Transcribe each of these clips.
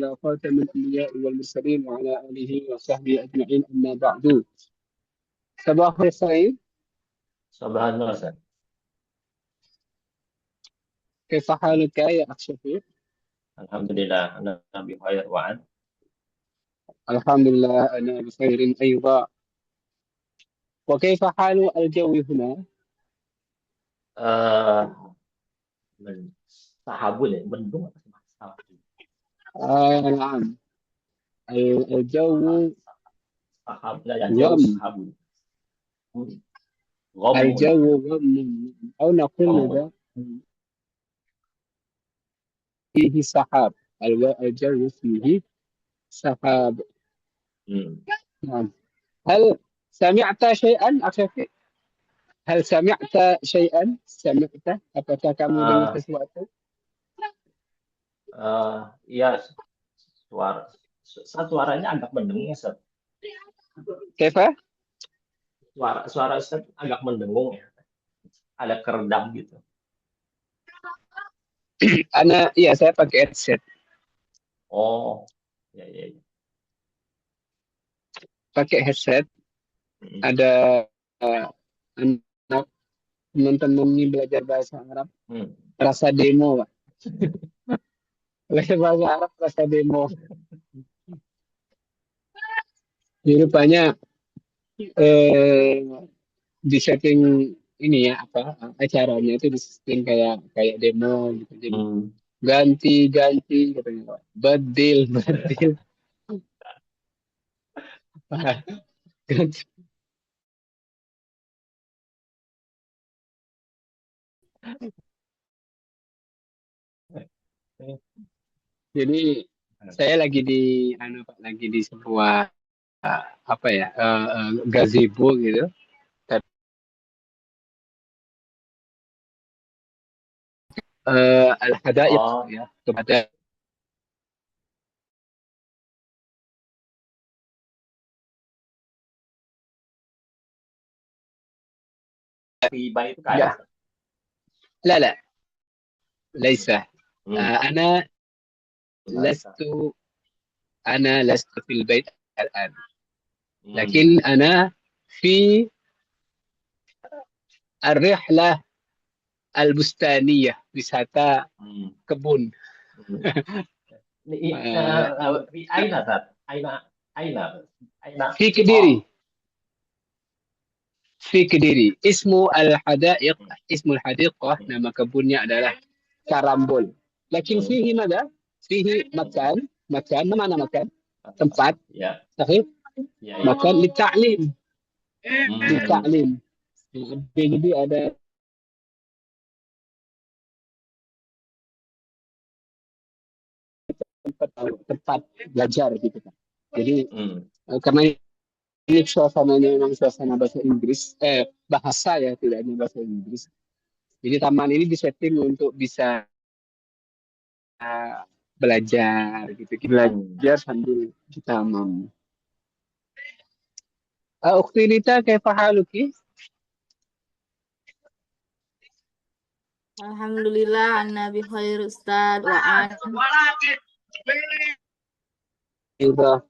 على خاتم الأنبياء والمرسلين وعلى آله وصحبه أجمعين أما بعد. صباح الخير. Subhanallah, Ustaz. كيف حالك يا أخ شفيق؟ Alhamdulillah, ana bi khair wa an. الحمد لله أنا بخير أيضا. وكيف حال الجو هنا؟ Eh, sahabul ya, mendung apa sih Mas? نعم. الجو Sahab, lah yang jauh غم. sahabul. Ghamun, الجو غم أو نقول ghamun. ماذا؟ فيه سحاب. الجو فيه سحاب. Hmm. نعم. هل سمعت شيئا أخ شفيق؟ هل سمعت شيئا؟ سمعت؟ Apakah kamu dengar Eh, sesuatu? ya suara suaranya agak mendengung, Ustaz. كيف؟ Suara Ustaz agak mendengung ya. Ada keredam gitu. Iya, saya pakai headset. Oh, ya ya ya. Pakai headset. Hmm. Ada uh, anak teman-teman ini belajar bahasa Arab. Hmm. Rasa demo, Pak. Belajar bahasa Arab, rasa demo. Jadi rupanya eh, di setting ini ya apa acaranya itu di setting kayak kayak demo gitu. Jadi Hmm. ganti katanya, Pak. Bedil, bedil. Ganti. Jadi saya lagi di Pak, lagi di sebuah apa ya gazebo gitu. Al-Hadaiq Oh, ya, kepada tiba itu kan ada, ya. Ustaz. لا لا ليس Hmm. أنا Baik. لست أنا لست في البيت الآن، Hmm. لكن أنا في الرحلة البستانية wisata Hmm. kebun. Hmm. Ini آه، di Aina, Tat. Aina, Aina, Aina. في Oh. كديري في كديري اسمه الحدائق. اسم الحديقة Hmm. nama kebunnya adalah Karambol. لكن Hmm. فيه ماذا؟ فيه مكان ما معنى مكان؟ tempat Ya, صحيح؟ ya, ya. مكان للتعليم. Hmm. للتعليم jadi ada tempat belajar gitu kan. Jadi Hmm. karena ini suasananya memang suasana bahasa Inggris, bahasa ya tidak hanya bahasa Inggris. Jadi taman ini disetting untuk bisa belajar gitu, Hmm. belajar sambil di taman. أختي ليتا كيف حالك؟ Alhamdulillah, Anna bi khair Ustad wa an. إذا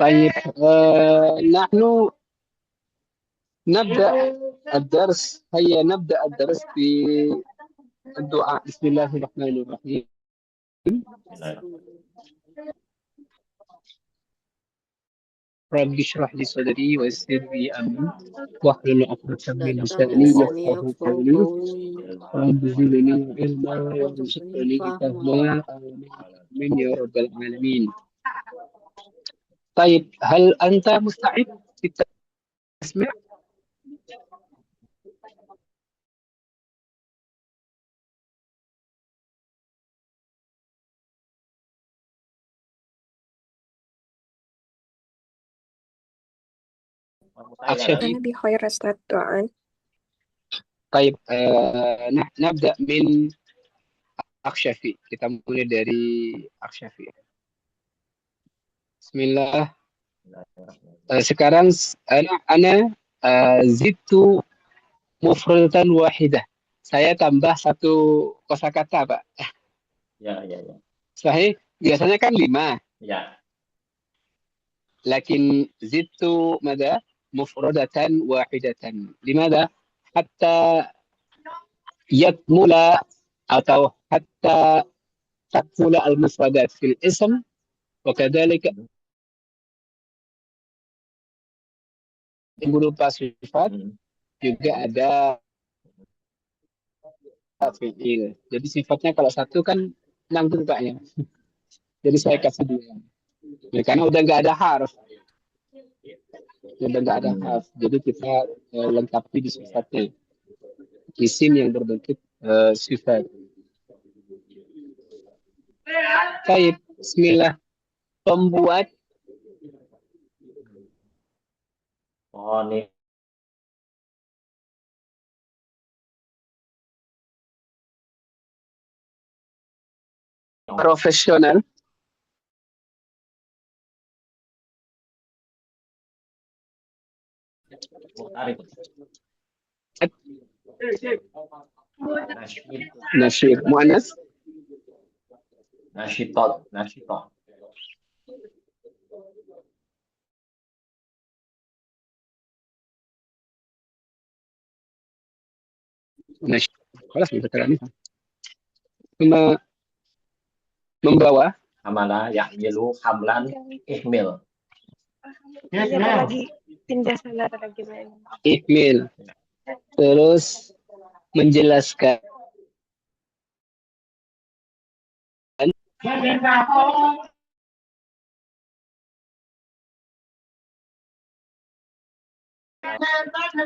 طيب نحن نبدأ الدرس. هيا نبدأ الدرس بالدعاء. بسم الله الرحمن الرحيم. Bismillahirrahmanirrahim. رب اشرح لي صدري ويسر لي أمري واحلل عقدة من Dada min لساني lisani يفقهوا yafqahu قولي. qawli. رب زدني علما Warzuqni وارزقني fahma. فهما. آمين يا رب العالمين. طيب هل أنت مستعد للتسميع؟ أخ Aina, Tat. شفيق. أنا بخير أستاذ دعاء. طيب نبدأ من أخ شفيق. Kita mulai dari أخ شفيق. Bismillah. Bismillahirrahmanirrahim. sekarang أنا زدت مفردة واحدة. Saya tambah satu kosakata, Pak. Ya, ya, ya. Sahih? biasanya kan 5. Ya. لكن زدت ماذا مفردة واحدة لماذا حتى يكمل atau حتى تكمل المفردات في الاسم وكذلك berupa sifat juga ada fiil. Jadi sifatnya kalau satu kan 6 bentuknya. Jadi saya kasih 2. Ya, karena udah nggak ada harf. Udah nggak ada harf. Jadi kita lengkapi di sifatnya. Isim yang berbentuk sifat. Baik, bismillah. Pembuat Nih. profesional Muhtarif. nasyid muannas Nasyitot. nasyid خلاص berkali ثم membawa Hamala yahmilu hamlan ihmil. lagi pindah sana lagi main. ihmil terus menjelaskan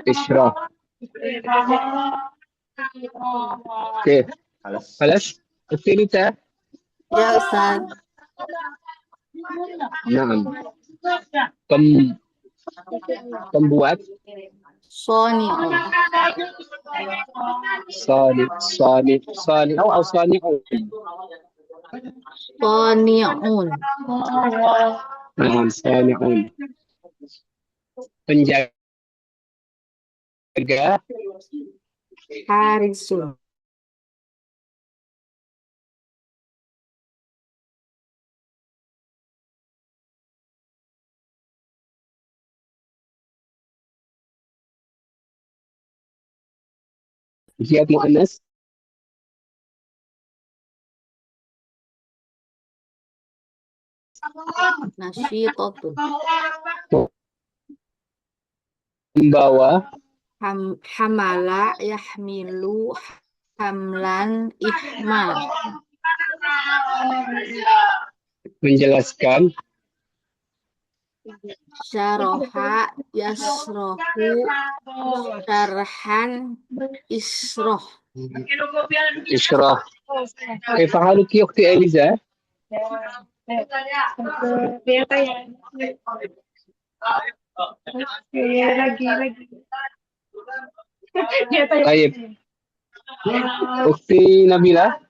isyrah. Oke, خلاص الثالثة Ya Ustaz. نعم pembuat Soni'un. صانع أو صانعون. Soni'un. نعم صانعون. penjaga Harisun. ziyad muannas Nasyitatun. membawa Hamala yahmilu hamlan ihmal. menjelaskan Syaraha yasrohu syarhan isroh. isyrah. كيف حالك يا أختي إليزا؟ Dia kayak lagi. Dia kayak طيب أختي نبيلة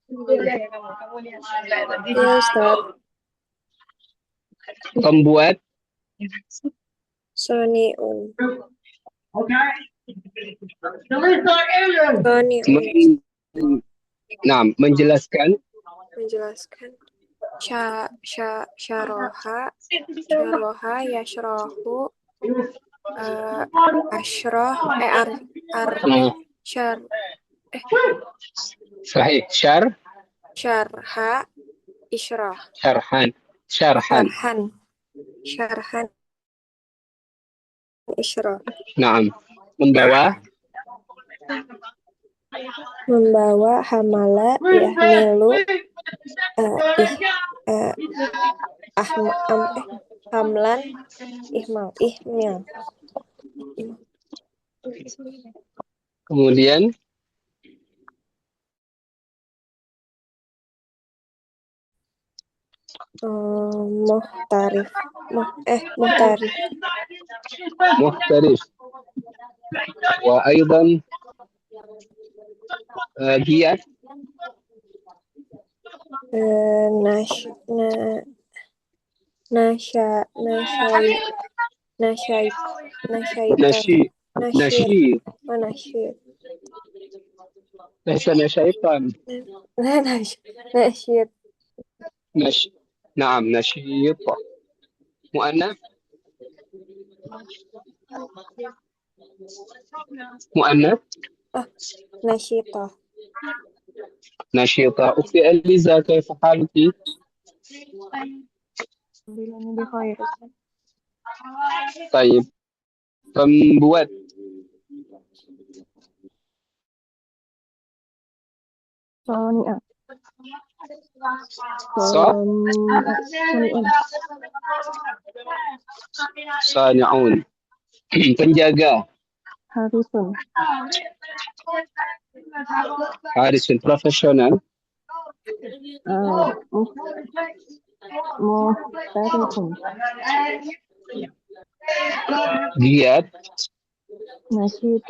kamu lihat saya tadi. Ya Ustaz, pembuat Soni'un. nah menjelaskan Menjelaskan syaraha yashrahu asyrah syar sahih syarha isyrah syarhan isyrah. Naam. Membawa hamala yahmilu hamlan ihmil. Kemudian muhtarif wa aidan giyat nasyid ليس شيطان nasyid نش... نعم نشيط. مؤنث. مؤنث. نشيطة. نشيطة. أختي أليزا كيف حالك؟ Alhamdulillah بخير. طيب pembuat. صانع. صا صانعون. صانعون. penjaga. حارس. حارس profesional. محترف. giat. نشيط.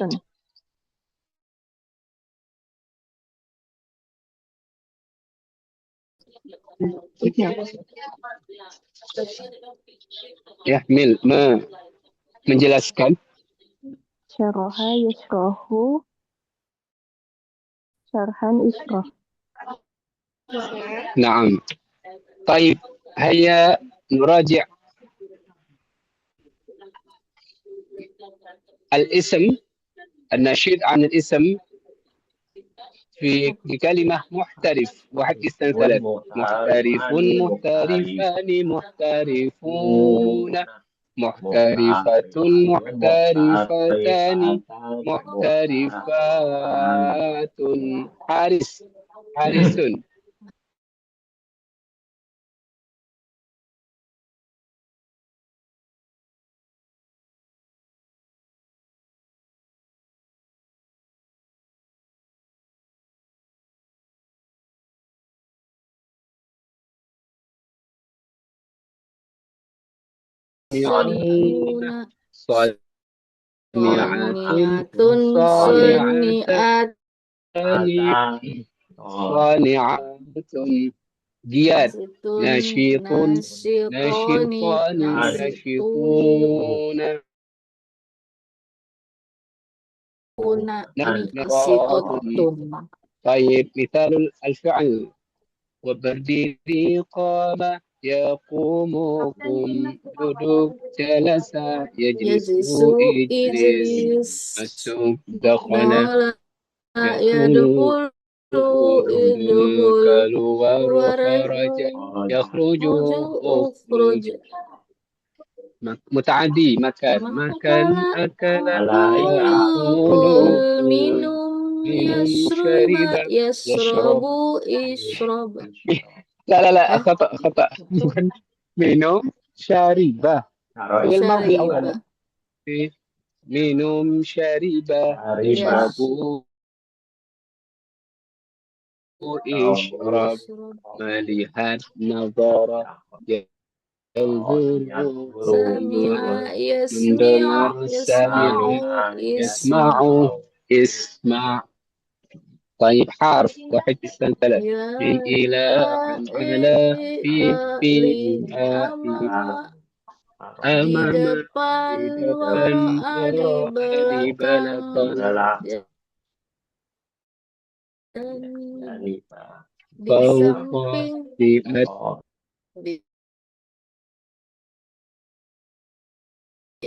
Yahmil menjelaskan. شرح يشرح شرحا اشرح. نعم. طيب هيا نراجع الاسم النشيد عن الاسم في كلمة محترف. 1 2 3. محترف محترفان محترفون محترفة محترفتان محترفات. حارس حارس. صنيعون صانعة صانعة صانعة صنيعة صانعة جياد نشيط ناشطان نشيطان ناشطون نشيطون نشاط. نشطة. طيب مثال الفعل وبردي قام يقوم قم ددوك جلس يجلس يجلس اجلس إجلس مسوك دخل دخل يدخل يدخل يدخل كالور خرج يخرج أخرج أخرج. متعدي مكان مكان أكل يأكل يأكل كل منهم من يشرب شرب يشرب يشرب. يشرب لا خطأ خطأ. منهم شاربة في الماضي أولا. شرب منهم شاربة يشرب يشرب يشرب مليحا نظر ينظر سمع يسمع mendengar يسمع سامع يسمع يسمع اسمع. طيب حرف 1 2 3. يا من إلى عن على في من أمام di أمام depan di depan wara'a di وراء di belakang belakang dan di فوق samping di atas di,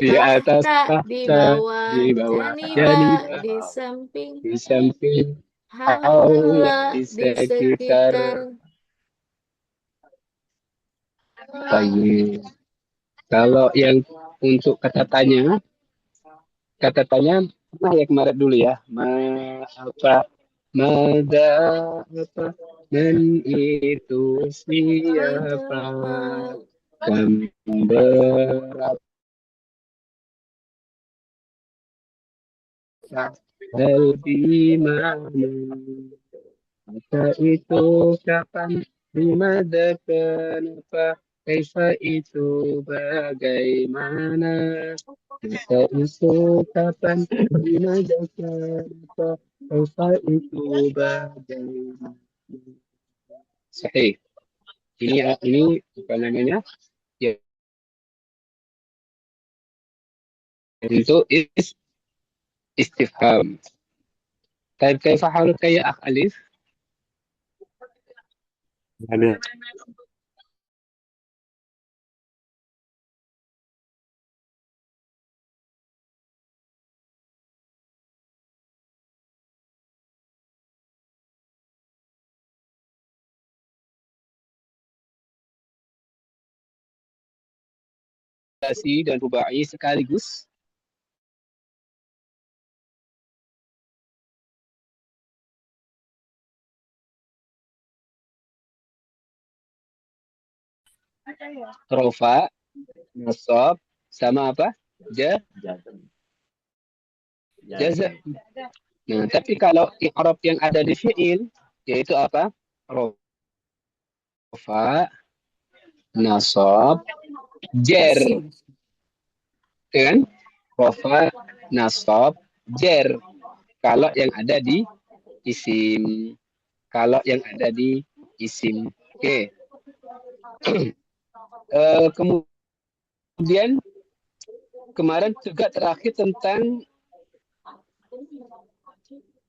di atas di tahta bawah di bawah janiba janiba di samping di samping haula di di sekitar. sekitar. Baik. Kalau yang untuk kata tanya pernah ya kemarin dulu ya. Apa mada apa men itu siapa Berapa dan berapa hal di mana. Maka itu kapan, di mana, kenapa, kaifa itu bagaimana. Maka itu kapan, di mana, kenapa, kaifa itu bagaimana. Sahih. Ini apa namanya? Ya, untuk istifham. طيب كيف حالك يا أخ أليف؟ sulasi dan rubai sekaligus? Rofa, nasab, sama apa? Jazm. Jazm. Nah, tapi kalau i'rab yang ada di fi'il, yaitu apa? Rofa, nasab, jer. Isim. Kan? Rofa, nasab, jer. Kalau yang ada di isim. Kalau yang ada di isim. Oke. Kemudian kemarin juga terakhir tentang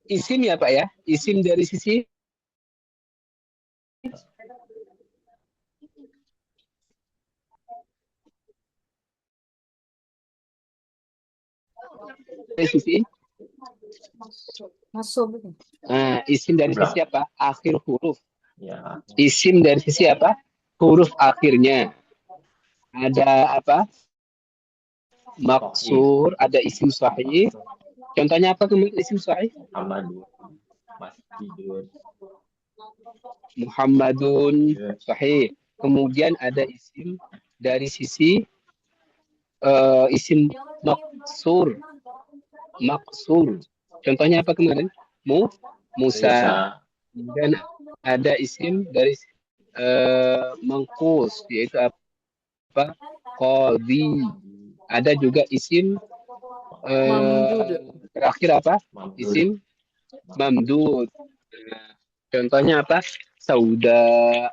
isim ya Pak ya. Isim dari sisi Masuk. isim dari sisi apa? Akhir huruf. Ya. Isim dari sisi apa? Huruf akhirnya. Ada apa? Maksur, ada isim sahih. Contohnya apa kemudian isim sahih? Muhammadun sahih. Kemudian ada isim dari sisi isim maksur. Maksur. Contohnya apa kemarin? Musa. Dan ada isim dari mangkus, yaitu apa? Qadhi. Ada juga isim terakhir apa? Isim mamdud. Contohnya apa? Sauda.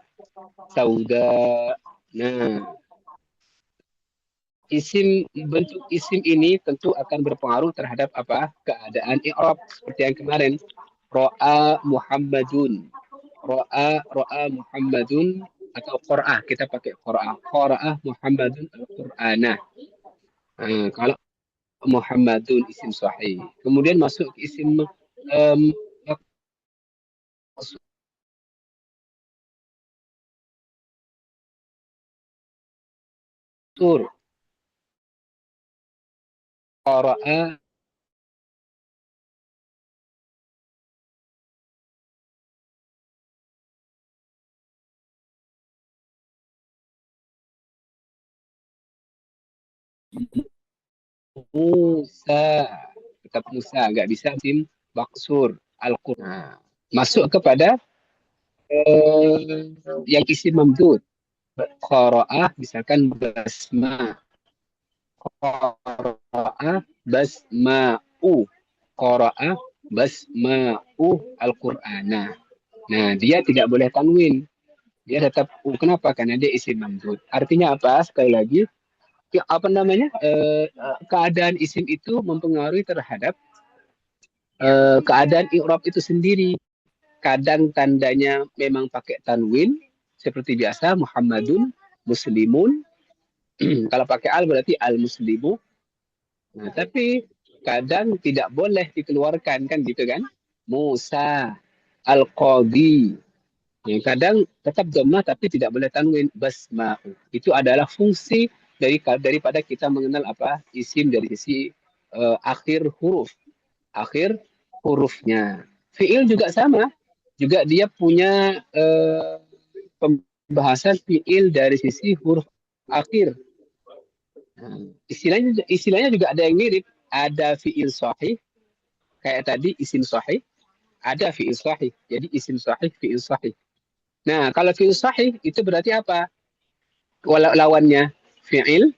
Nah, bentuk isim ini tentu akan berpengaruh terhadap apa? Keadaan i'rab seperti yang kemarin. Ra'a Muhammadun. Ra'a Muhammadun atau qara'a, kita pakai qara'a Muhammadun al-Qur'anah. Kalau Muhammadun isim sahih. Kemudian masuk ke isim maksur. Qara'a Musa. Tetap Musa, nggak bisa isim maksur Al-Qur'an. Masuk kepada yang isim mamdud. Qara'a misalkan basma. Qara'a basma'u. Qara'a basma'u Al-Qur'ana. Nah, dia tidak boleh tanwin. Dia tetap kenapa? Karena dia isim mamdud. Artinya apa? Sekali lagi, apa namanya? Keadaan isim itu mempengaruhi terhadap keadaan i'rab itu sendiri. Kadang tandanya memang pakai tanwin seperti biasa Muhammadun, Muslimun. Kalau pakai al berarti al-muslimu. Nah, tapi kadang tidak boleh dikeluarkan kan gitu kan? Musa, al-qadhi. Kadang tetap dhammah tapi tidak boleh tanwin basma'u. Itu adalah fungsi daripada kita mengenal apa? Isim dari sisi akhir hurufnya. Fi'il juga sama. Juga dia punya pembahasan fi'il dari sisi huruf akhir. Istilahnya juga ada yang mirip. Ada fi'il sahih, kayak tadi isim sahih. Ada fi'il sahih. Jadi isim sahih, fi'il sahih. Nah, kalau fi'il sahih itu berarti apa? Lawannya fi'il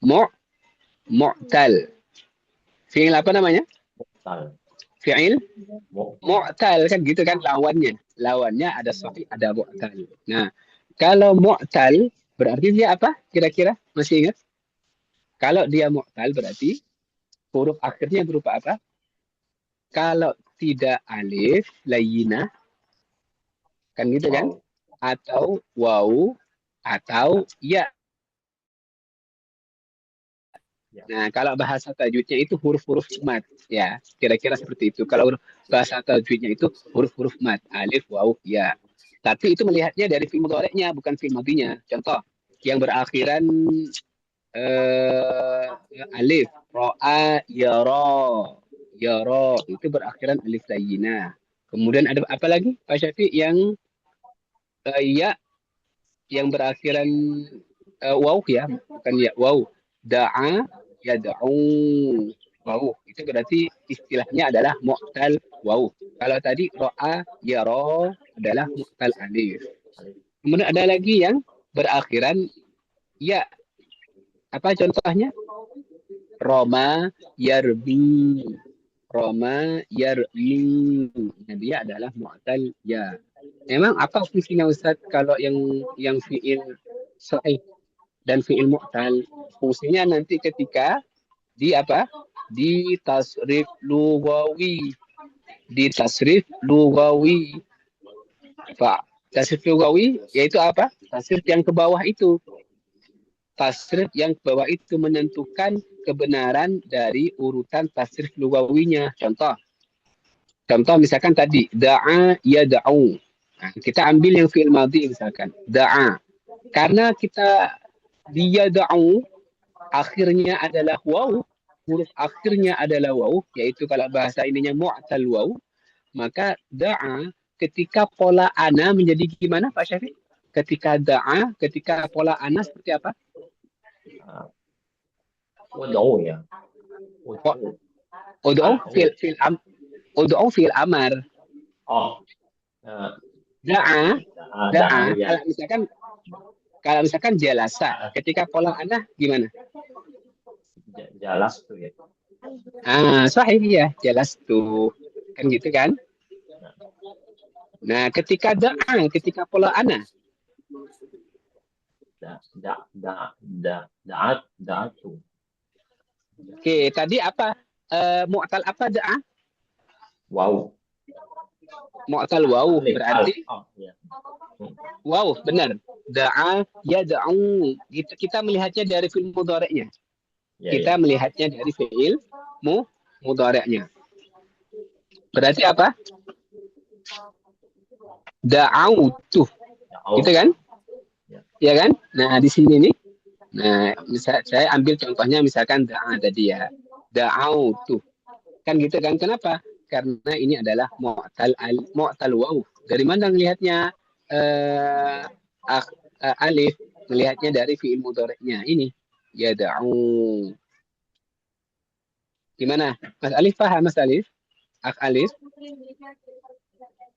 mu'tal. Fi'il apa namanya? Fi'il mu'tal kan gitu kan lawannya. Lawannya ada sahih, ada mu'tal. Nah, kalau mu'tal berarti dia apa? Kira-kira masih ingat? Kalau dia mu'tal berarti huruf akhirnya berupa apa? Kalau tidak alif, layyinah, kan gitu kan? Atau waw, atau ya. Nah, kalau bahasa tajwidnya itu huruf-huruf mat, ya, kira-kira seperti itu. Kalau bahasa tajwidnya itu huruf-huruf mat, alif, waw, ya. Tapi itu melihatnya dari fi'il mudhari'nya, bukan fi'il madhinya. Contoh, yang berakhiran alif. Ro'a, yara itu berakhiran alif layyinah. Kemudian ada apa lagi Pak Syafiq yang ya yang berakhiran waw ya, bukan ya waw. Da'a, yad'u. Waw itu berarti istilahnya adalah mu'tal waw. Kalau tadi ro'a, yara adalah mu'tal alif. Kemudian ada lagi yang berakhiran ya. Apa contohnya? Roma, yarbi. Roma, yarmi. Nah, dia adalah mu'tal ya. Memang apa fungsinya Ustaz kalau yang fiil sahih dan fiil mu'tal? Fungsinya nanti ketika di apa? Di tasrif lugawi. Di tasrif lugawi. Pak, tasrif lugawi yaitu apa? Tasrif yang ke bawah itu. Tasrif yang ke bawah itu menentukan kebenaran dari urutan tasrif lugawinya. Contoh misalkan tadi da'a yad'u. Nah, kita ambil yang fi'il madhi misalkan da'a. Karena kita dia da'u akhirnya adalah waw, huruf akhirnya adalah waw, yaitu kalau bahasa ininya mu'tal waw, maka da'a ketika pola ana menjadi gimana Pak Syafiq? Ketika da'a, ketika pola ana seperti apa? Ud'u ya. Ud'u fi'il amar. Oh. Da'a Ya. kalau misalkan jalasa, ketika pola ana gimana? Jelas tuh ya. Sahih ya, jelas tuh. Kan gitu kan? Nah, ketika da'a, ketika pola ana. Da'atu. Oke, tadi apa? Mu'tal apa da'a? Wow. Mu'tal waw berarti ya. wow, benar. Da'a yad'u. Kita melihatnya dari fi'il mudhari'nya. Kita melihatnya dari fi'il mudhari'nya. Berarti apa? Da'autu. Gitu kan? Ya kan? Nah, di sini nih. Nah, saya ambil contohnya misalkan da'a tadi ya. Da'autu. Kan gitu kan? Kenapa? Karena ini adalah mu'tal waw. Dari mana melihatnya alif? Melihatnya dari fi'il mudhari'nya. Ini ya da'u. Gimana? Mas Alif paham Mas Alif? Alif?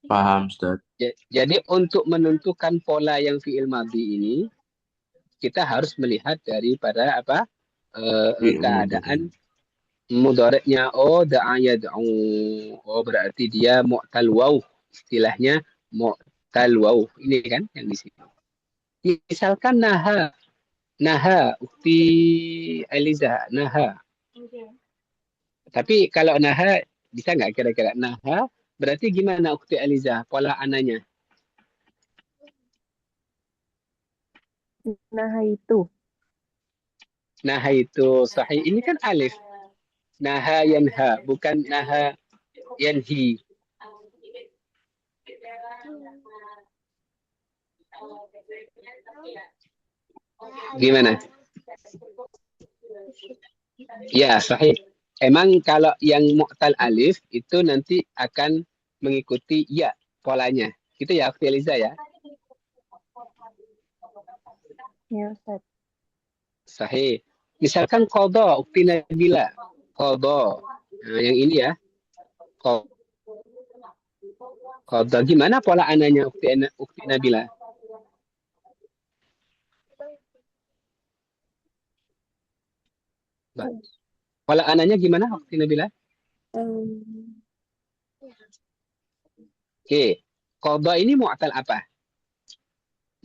Paham, Ustaz. Jadi untuk menentukan pola yang fi'il madhi ini, kita harus melihat daripada apa? Keadaan mudhari'nya. Oh, da'a yad'u. Oh, berarti dia mu'tal waw. Istilahnya mu'tal waw. Ini kan yang di sini. Misalkan naha, ukti Eliza, naha. Tapi kalau naha, bisa nggak kira-kira naha? Berarti gimana ukti Eliza? Pola ananya. Naha itu sahih. Ini kan alif. Naha yanha, bukan naha yanhi. Gimana? Ya, sahih. Emang kalau yang mu'tal alif itu nanti akan mengikuti ya polanya. Gitu ya, Ukti Eliza ya? Ya, Ustaz. Sahih. Misalkan qadha, Ukti Nabila. Qadha. Nah, yang ini ya. Qadha. Gimana pola ananya Ukti Nabila? Pola ananya gimana Ukti Nabila? Oke. Qadha ini mu'tal apa?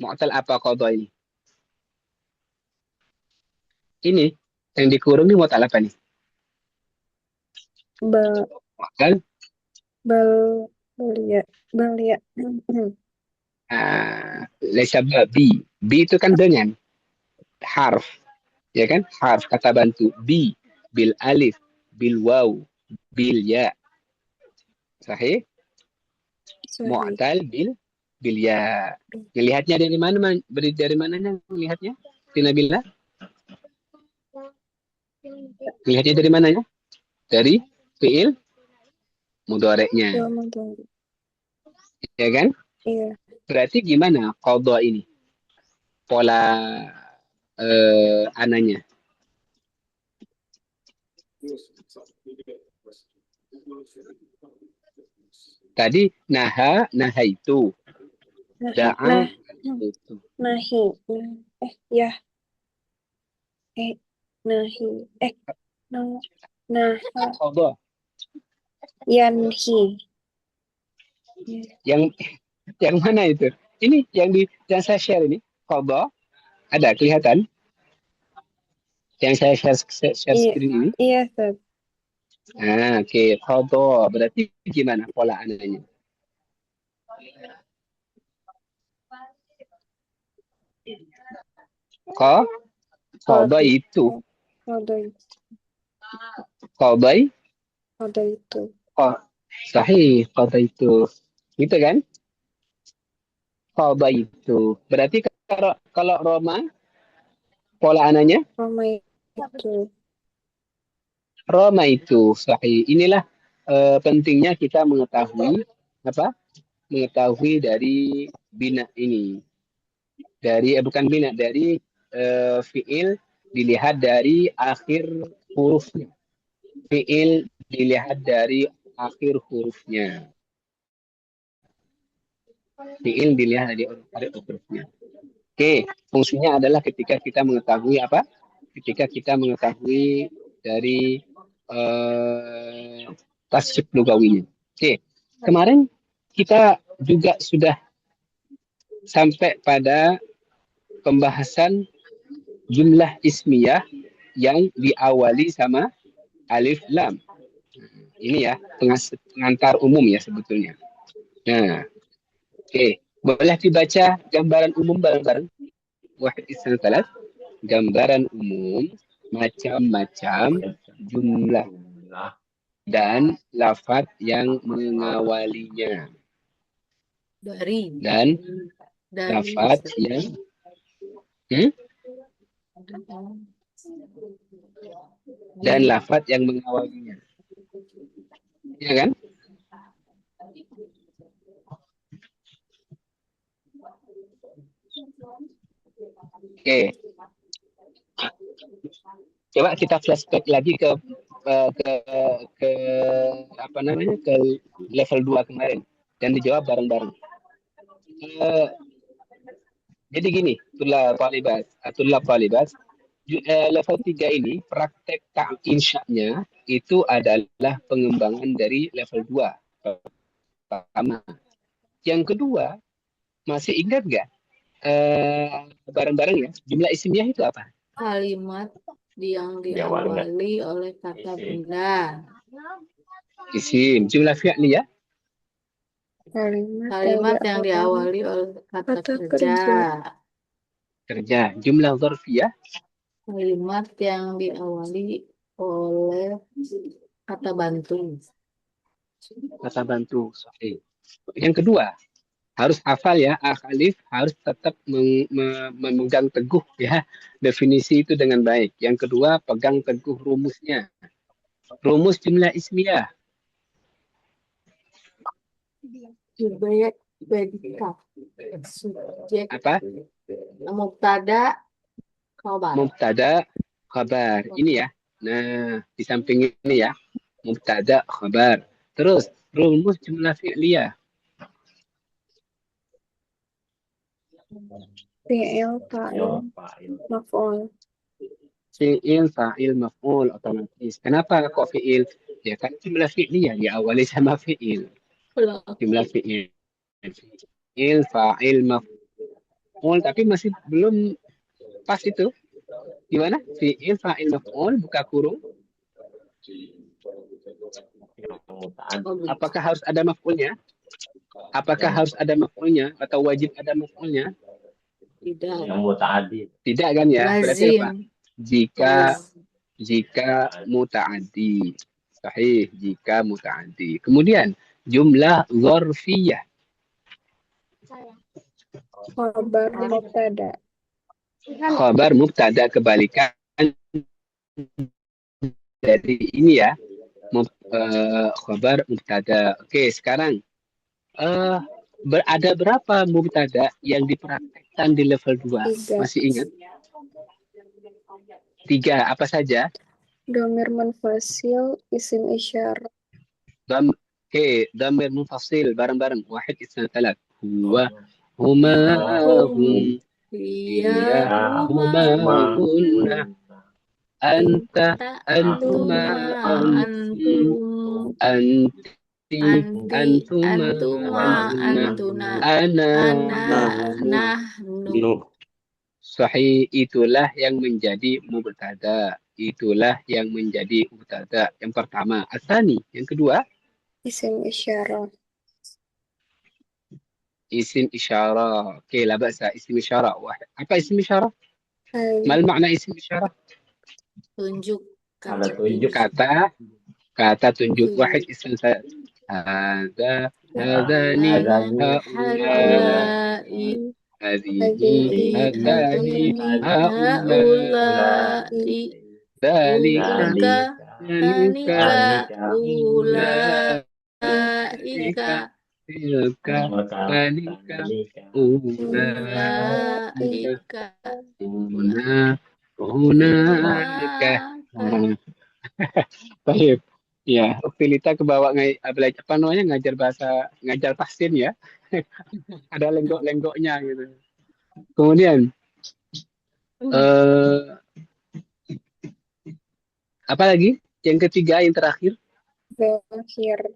Mu'tal apa qadha ini? Ini yang dikurung ini mu'tal apa nih? Mu'tal Balia. Laisa bi. Bi itu kan dengan harf. Ya kan? Harf kata bantu. Bi. Bil alif. Bil waw. Bil ya. Sahih? Mu'tal bil ya. Melihatnya dari mana? Dari mananya melihatnya? Tinabila? Lihatnya dari mana ya? Dari fiil mudhari'nya, Dua mudhari. ya kan? Iya. Berarti gimana qadha ini? Pola ananya. Tadi naha itu, da'a itu. Nahi. Ya. Nahi. Naha. Qadha. Yanhi. Yang mana itu? Ini yang saya share ini. Qadha. Ada kelihatan? Yang saya share screen ini. Iya, Ustaz. Oke. Qadha. Berarti gimana pola ananya? Qadha itu. Qadha itu. Sahih. Qadha itu. Gitu kan? Qadha itu. Berarti kalau Roma, pola ananya? Roma itu. Roma itu. Sahih. Inilah pentingnya kita mengetahui apa? Mengetahui dari bina ini. Bukan bina, dari fiil dilihat dari akhir hurufnya. Fiil dilihat dari akhir hurufnya. Fiil dilihat dari akhir hurufnya. Oke, fungsinya adalah ketika kita mengetahui apa? Ketika kita mengetahui dari tasrif lugawinya. Oke, kemarin kita juga sudah sampai pada pembahasan jumlah ismiyah yang diawali sama alif lam. Ini ya pengantar umum ya sebetulnya. Nah, oke. Boleh dibaca gambaran umum bareng-bareng? Wahid isnan talat. Gambaran umum macam-macam jumlah dan lafaz yang mengawalinya. Dan lafaz yang dan lafaz yang mengawalinya. Ya kan? Oke. Coba kita flashback lagi ke apa namanya? Ke level 2 kemarin dan dijawab bareng-bareng. Jadi gini, tulab talibas, level 3 ini praktek insya-nya itu adalah pengembangan dari level 2 pertama. Yang kedua, masih ingat nggak bareng-bareng ya, jumlah ismiyah itu apa? Kalimat yang diawali oleh kata benda. Isim. Jumlah fi'liyah? Kalimat yang diawali oleh kata kerja. Kerja. Jumlah dzarfiyah? Kalimat yang diawali oleh kata bantu. Kata bantu. Sorry. Yang kedua, harus hafal ya, alif harus tetap memegang teguh ya definisi itu dengan baik. Yang kedua, pegang teguh rumusnya. Rumus jumlah ismiyah. Subjek, predikat, subjek, apa? Mubtada, khabar. Mubtada, khabar. Ini ya. Nah, di samping ini ya. Mubtada, khabar. Terus, rumus jumlah fi'liyah. Fi'il, fa'il, maf'ul. Fi'il, fa'il, maf'ul otomatis. Kenapa kok fi'il? Ya kan jumlah fi'liyah diawali sama fi'il. Jumlah fi'il. Fi'il, fa'il, maf'ul. Tapi masih belum pas itu. Gimana? Fi'il, fa'il, maf'ul, buka kurung. Apakah harus ada maf'ulnya? Apakah harus ada maf'ulnya atau wajib ada maf'ulnya? Tidak. Yang muta'addi. Tidak kan ya? Berarti apa? Jika muta'addi. Sahih, jika muta'addi. Kemudian jumlah dzarfiyah. Khabar mubtada. Khabar mubtada kebalikan Jadi ini ya, khabar mubtada. Oke, sekarang eh ada berapa mubtada yang dipraktekkan di level 2? 3. Masih ingat? 3, apa saja? Domir munfasil, isim isyarah. Damir munfasil, bareng-bareng. Wahid, isnan, talat. Huwa, huma, hum, Iya, huma, hunna, anta, antuma, antum, anti, antuma, antuna, ana, nahnu. Sahih, itulah yang menjadi mubtada. Itulah yang menjadi mubtada. Yang pertama. Asani. Yang kedua. Isim isyarah. Isim isyarah. Oke, la ba'sa. Isim isyarah. Apa isim isyarah? Hai. Mal makna isim isyarah? Tunjuk. Tanda tunjuk. Kata tunjuk. Wahid isim saya. Hada, hadani, haulai, hadihi, hadani, haulai, dalika, dalika, ulaika, tilka, dalika, ulaika, hunaka. Baik. Ya, Uktilita kebawa belajar apa namanya ngajar tahsin ya. Ada lenggok-lenggoknya gitu. Kemudian apa lagi? Yang ketiga, yang terakhir. Zahir.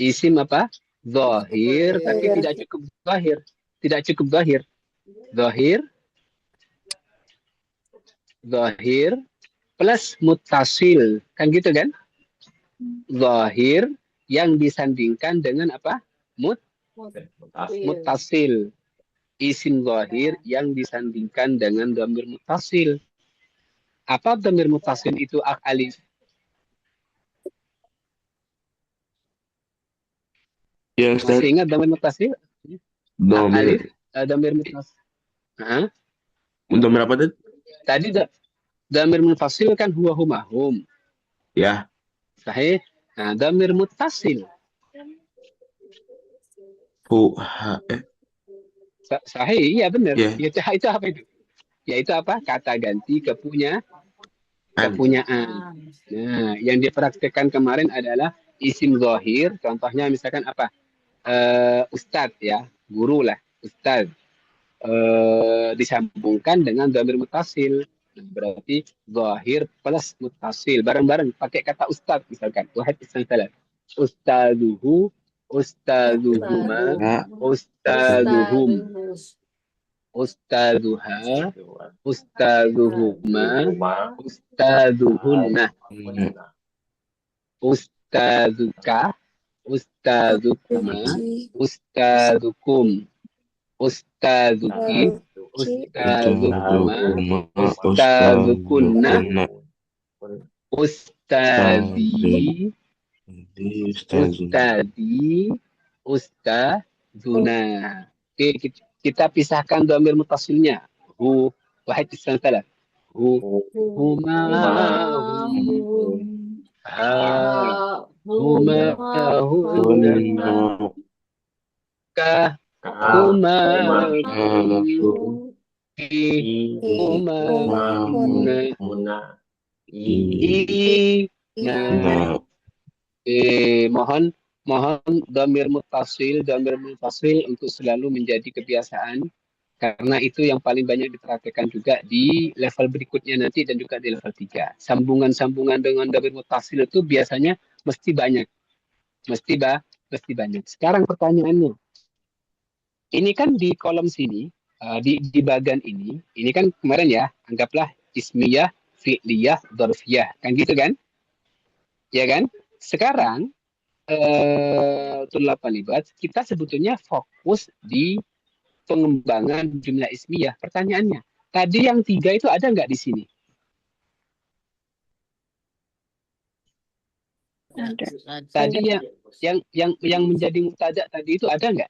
Isim apa? Zahir, tapi tidak cukup zahir. Tidak cukup zahir. Zahir plus muttasil. Kan gitu kan? Zahir yang disandingkan dengan apa? Muttasil. Isim zahir yang disandingkan dengan dhamir muttasil. Apa dhamir muttasil itu? Alif. Ya, Ustaz. Masih ingat dhamir muttasil? Alif, dhamir muttasil. Dhamir apa tadi? Tadi dhamir muttasil kan huwa huma hum. Ya. Sahih. Nah, dhamir muttasil. Sahih, iya benar. Yeah. Itu apa itu? Yaitu apa? Kata ganti kepunyaan. Nah, yang dipraktekkan kemarin adalah isim zahir. Contohnya misalkan apa? Ustadz ya, guru lah, ustadz. Disambungkan dengan dhamir muttasil. Berarti zahir plus muttasil. Bareng-bareng pakai kata ustadz misalkan. Wahid isnan salat. Ustaduhu, ustaduhuma, ustaduhum, ustaduha, ustaduhuma, ustaduhunna, ustaduka, ustadukuma, ustadukum, ustaduki, ustadukuma, ustadukunna, ustadi, ustaduna. Oke, kita pisahkan dhamir mutasilnya. Wahid isnan salat. Huma, huma, hunna, ka, huma, huma, hunna, mohon dhamir muttasil untuk selalu menjadi kebiasaan, karena itu yang paling banyak dipraktekkan juga di level berikutnya nanti dan juga di level 3. Sambungan-sambungan dengan dhamir muttasil itu biasanya mesti banyak. Mesti banyak. Sekarang pertanyaannya. Ini kan di kolom sini, di bagian ini kan kemarin ya, anggaplah ismiyah, fi'liyah, dzarfiyah. Kan gitu kan? Ya kan? Sekarang tulab talibat, kita sebetulnya fokus di pengembangan jumlah ismiyah. Pertanyaannya, tadi yang 3 itu ada nggak di sini? Ada. Tadi yang menjadi mubtada tadi itu ada nggak?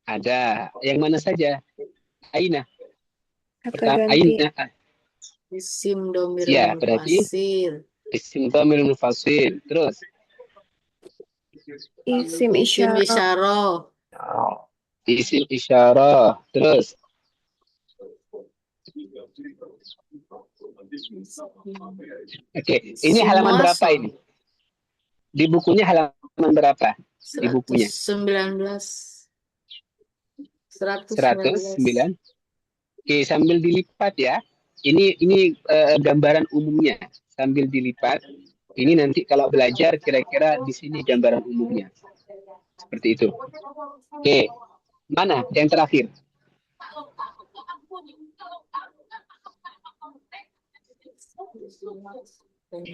Ada. Yang mana saja? Aina. Kata ganti. Isim domir Ya, berarti munfasil. isim dhamir munfasil. Terus Isim Isim isyarah. isyarah. Oh, isim isyarah. Terus oke, ini Isim halaman berapa muasal. ini? Di bukunya halaman berapa? Di bukunya 119. 119. 109. Oke, sambil dilipat ya. Ini gambaran umumnya. Sambil dilipat. Ini nanti kalau belajar kira-kira di sini gambaran umumnya. Seperti itu. Oke, mana yang terakhir?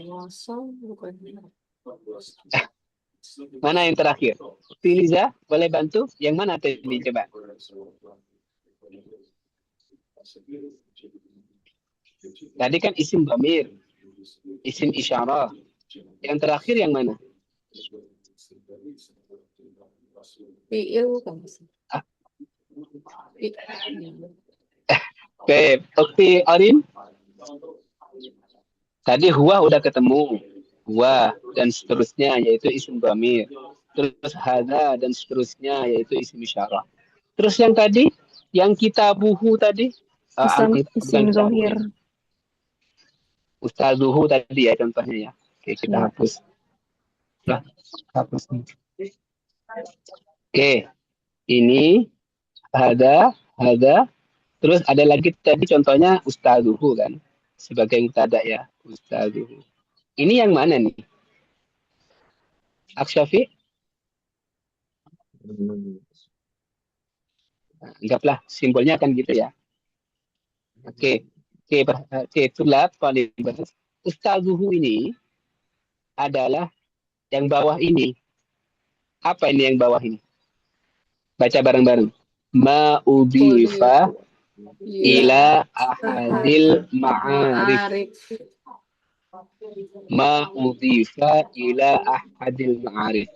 Muasal bukan. Mana yang terakhir? Tiliza, boleh bantu? Yang mana tadi coba? Tadi kan isim dhamir, isim isyarah. Yang terakhir yang mana? Fi'il bukan. Ah. Fi'il. Oke, Ukti Arin. Tadi huwa udah ketemu. Huwa dan seterusnya yaitu isim dhamir. Terus hada dan seterusnya yaitu isim isyarah. Terus yang tadi, yang kitabuhu tadi, Isim zohir. Ustazuhu tadi ya contohnya ya. Oke, kita Ya. hapus. Nah, hapus. Oke, ini ada. Terus ada lagi tadi contohnya ustazuhu kan, sebagai mubtada ya, ustazuhu. Ini yang mana nih? Aksyafi? Anggaplah simbolnya kan gitu ya. Oke, tulab ustazuhu ini adalah yang bawah ini. Apa ini yang bawah ini? Baca bareng-bareng. Ma'udhifa ila ahadil ma'arif. Ma'udhifa ila ahadil ma'arif.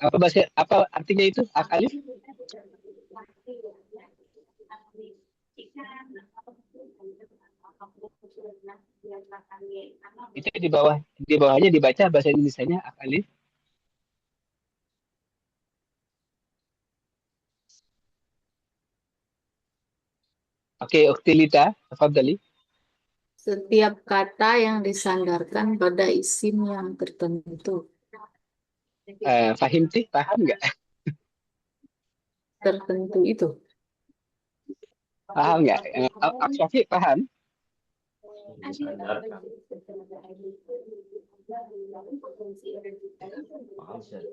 Apa artinya itu? Alif? Itu di bawahnya dibaca bahasa Indonesianya alif. Oke, Uktilita, tafadhali. Setiap kata yang disandarkan pada isim yang tertentu. Fahim sih, paham nggak? Tertentu itu. Paham nggak? Aksyafi paham? disandarkan. Paham, Syed?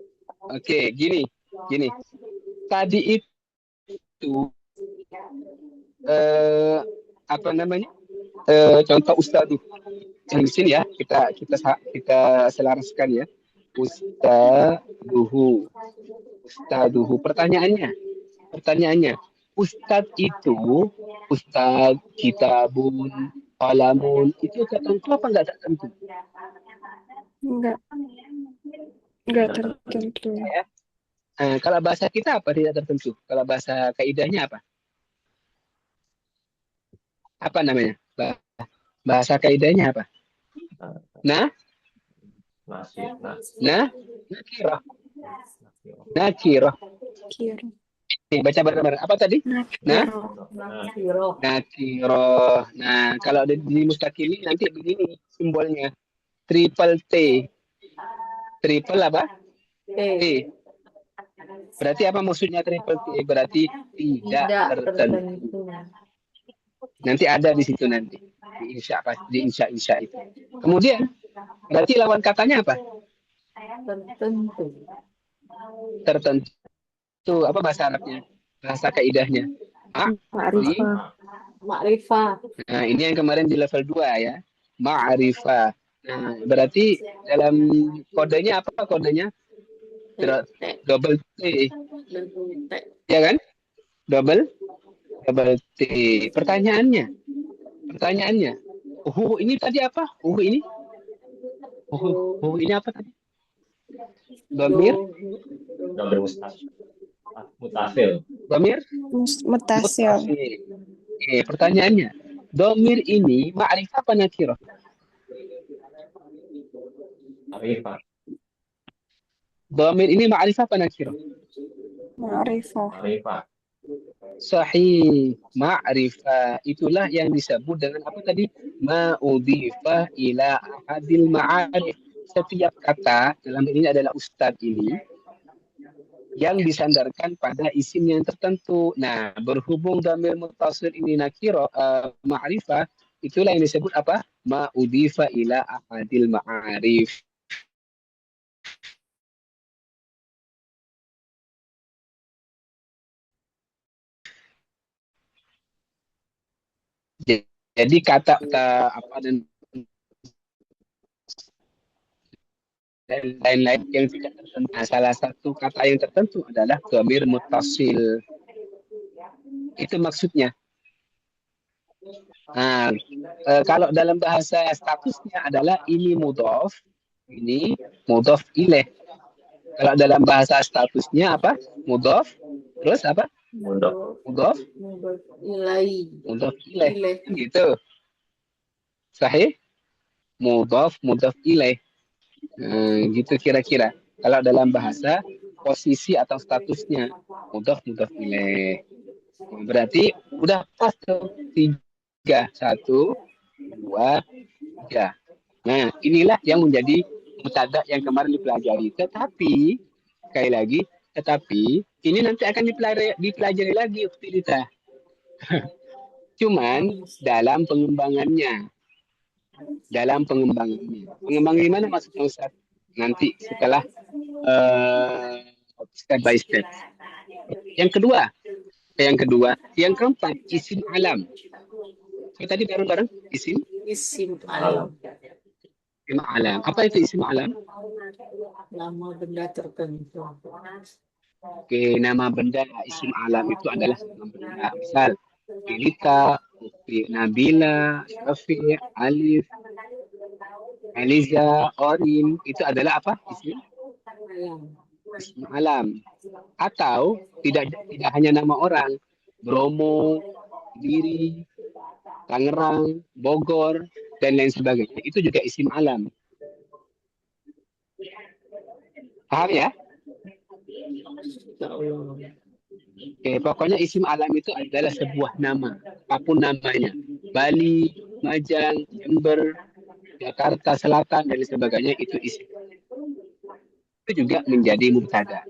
Oke, gini. Tadi itu apa namanya? Contoh ustadu. Yang di sini ya, kita selaraskan ya. Ustaduhu. Pertanyaannya, Ustad itu, Ustad, kitabun, qalamun, itu tertentu apa enggak tertentu? Enggak tertentu. Ya. Kalau bahasa kita apa tidak tertentu? Kalau bahasa kaidahnya apa? Apa namanya? Bahasa kaidahnya apa? Nakirah. Baca bareng-bareng. Apa tadi? Nakiro. Nakirah. Nah, kalau di mustaqili nanti begini simbolnya. Triple T. Triple apa? T. Berarti apa maksudnya triple T? Berarti tidak tertentu. Nanti ada di situ nanti. Di insya itu. Kemudian berarti lawan katanya apa? Tertentu. Apa bahasa Arabnya? Bahasa kaidahnya. Ma'rifah. Nah, ini yang kemarin di level 2 ya. Ma'rifah. Nah, berarti dalam kodenya apa kodenya? Double T. Ya kan? Double T. Pertanyaannya. Ini tadi apa? Ini apa tadi? Domir mutasil. Domir Mutasil. Pertanyaannya, domir ini ma'rifah apa nakirah? Ma'rifah. Dhamir ini ma'rifah apa nakirah? Ma'rifah. Ma'rifah. Sahih, ma'rifah. Itulah yang disebut dengan apa tadi? Ma'udhifah ila ahadil ma'arif. Setiap kata dalam ini adalah ustadz ini yang disandarkan pada isim yang tertentu. Nah, berhubung dhamir muttasil ini nakirah, ma'rifah, itulah yang disebut apa? Ma'udhifah ila ahadil ma'arif. Jadi kata apa dan lain-lain yang tidak tertentu. Nah, salah satu kata yang tertentu adalah dhamir muttasil. Itu maksudnya. Nah, kalau dalam bahasa statusnya adalah ini mudhof, ini mudhof ilaih. Kalau dalam bahasa statusnya apa? Mudhof, terus apa? Mudhof. Mudhof Ilai. ilaih. Gitu. Sahih? Mudhof ilaih. Gitu kira-kira. Kalau dalam bahasa posisi atau statusnya mudhof ilaih. Berarti udah pas tuh 3, 1, 2, 3. Nah, inilah yang menjadi mubtada yang kemarin dipelajari. Tetapi sekali lagi, ini nanti akan dipelajari lagi Uktidita. Cuman dalam pengembangannya. Pengembangan gimana maksudnya Ustaz? Nanti setelah step by step. Yang keempat, isim alam. Kita tadi bareng-bareng isim Alam. alam. Apa itu isim alam? Nama benda tertentu. Oke, nama benda isim alam itu adalah nama benda. Misal, Pilita, Nabila, Syafi, Alif, Eliza, Orin, itu adalah apa? Isim alam. Atau tidak hanya nama orang, Bromo, Diri, Tangerang, Bogor, dan lain sebagainya. Itu juga isim alam. Paham ya? Oke, pokoknya isim alam itu adalah sebuah nama, apapun namanya. Bali, Majang, Jember, Jakarta Selatan, dan sebagainya, itu isim. Itu juga menjadi mubtada.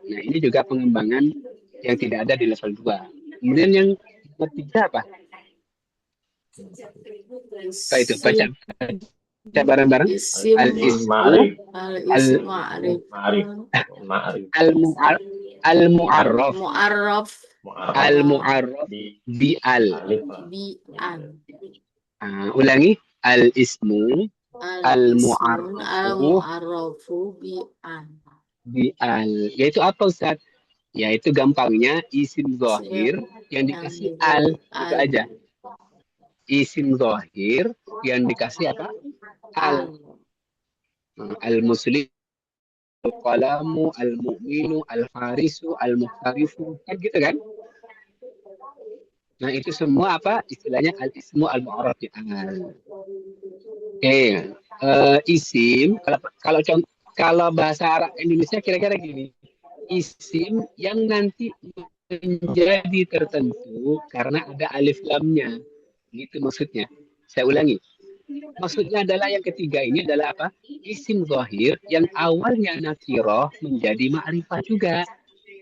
Nah, ini juga pengembangan yang tidak ada di level 2. Kemudian yang ketiga apa? Apa itu? Baca bareng-bareng. Isim Ma'rif. Al-mu'arraf. Mu'arraf. Bi al. Bi'an. Ulangi. Al-ismu. Al-mu'arrafu bi'an. Bi al. Yaitu apa Ustaz? Yaitu gampangnya isim zahir yang dikasih al. Itu aja. Isim zahir yang dikasih apa? Al. Al-muslim, al-qalamu, al-mu'minu, al-harisu, al-muhtarifu. Kan gitu kan? Nah, itu semua apa? Istilahnya al-ismu al-mu'arraf bi al. Oke. Isim, kalau bahasa Arab Indonesia kira-kira gini. Isim yang nanti menjadi tertentu karena ada alif lamnya. Gitu maksudnya. Saya ulangi. Maksudnya adalah yang ketiga ini adalah apa? Isim zahir yang awalnya nakirah menjadi ma'rifah juga.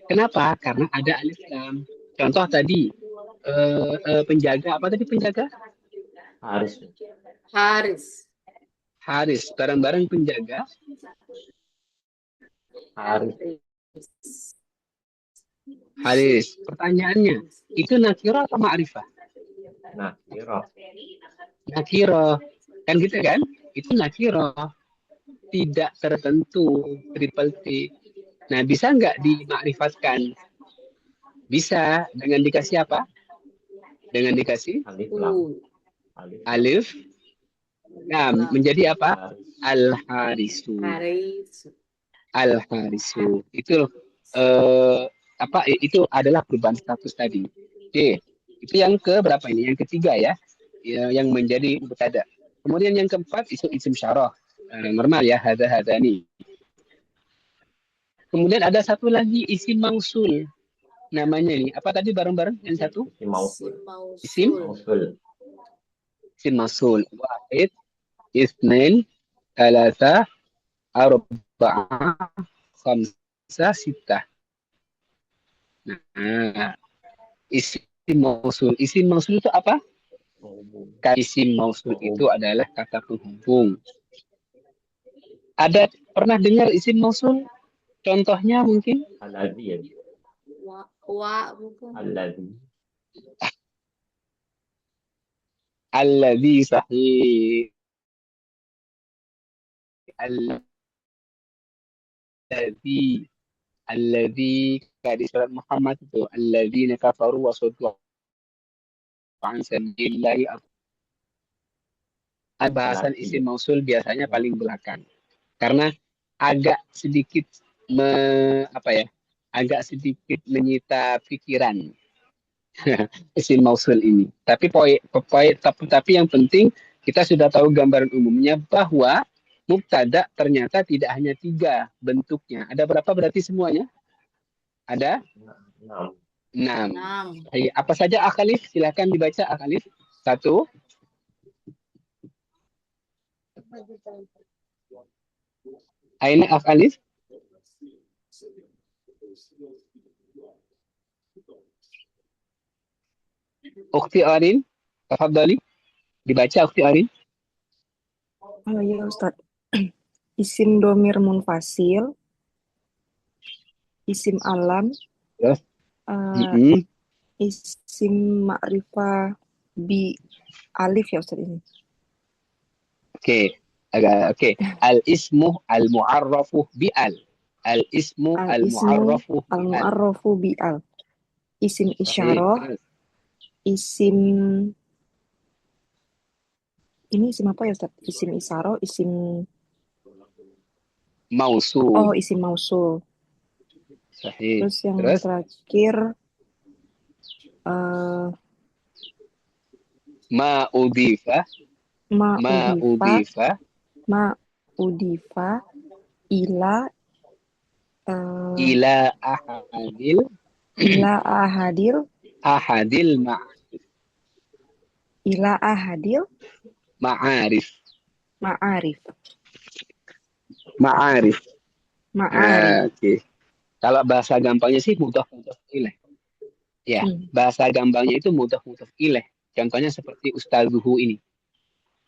Kenapa? Karena ada alif lam. Contoh tadi penjaga, apa tadi penjaga? Haris. Barang-barang penjaga. Haris. Pertanyaannya, itu nakirah atau ma'rifah? Nakirah. Kan gitu kan? Itu nakirah. Tidak tertentu. Triple T. Nah, bisa nggak dimakrifatkan? Bisa. Dengan dikasih apa? Dengan dikasih? Alif. Nah, menjadi apa? Al-harisu. Itu itu adalah perubahan status tadi. Oke. Itu yang ke berapa ini? Yang ketiga ya. Yang menjadi mubtada. Kemudian yang keempat itu isim syarah. Normal ya, hadani. Kemudian ada satu lagi isim mausul. Namanya nih, apa tadi bareng-bareng yang satu? Isim mausul. Isim Mausul. isim mausul. Wahid, itsnain, thalatha, arba'ah, khamsah, sittah. Nah, isim mausul. Isim mausul itu apa? Isim mausul itu adalah kata penghubung. Ada pernah dengar isim mausul? Contohnya mungkin? Alladzi ya. Bukan. Alladzi. Alladzi sahih. Alladzi. Alladzi kayak di surat Muhammad itu. Alladzina kafaru wa suddu an sabilillahi. Bahasan isim mausul biasanya paling belakang. Karena agak sedikit agak sedikit menyita pikiran isim mausul ini. Tapi yang penting kita sudah tahu gambaran umumnya bahwa mubtada ternyata tidak hanya 3 bentuknya. Ada berapa berarti semuanya? Ada 6. Apa saja Akhalif? Silakan dibaca Akhalif. 1. Aina Akhalif. Ukhti Arin, tafadhali. Dibaca Ukhti Arin. Oh iya Ustadz. Isim domir munfasil, isim alam, Terus. isim ma'rifah bi alif ya Ustadz ini. Oke. Al-ismu al-mu'arrafu bi'al. Al-ismu al-mu'arrafu bi'al. Al-mu'arrafu bi'al. Isim isyarah, isim ini isim apa ya Ustadz? Isim isyarah, isim mausul. Oh, isim mausul. Sahih. Terus yang Terus? terakhir Ma'udifa ila ahadil ma'arif. Okay. Kalau bahasa gampangnya sih mudhaf ilaih. Ya, bahasa gampangnya itu mudhaf ilaih. Contohnya seperti ustazuhu ini.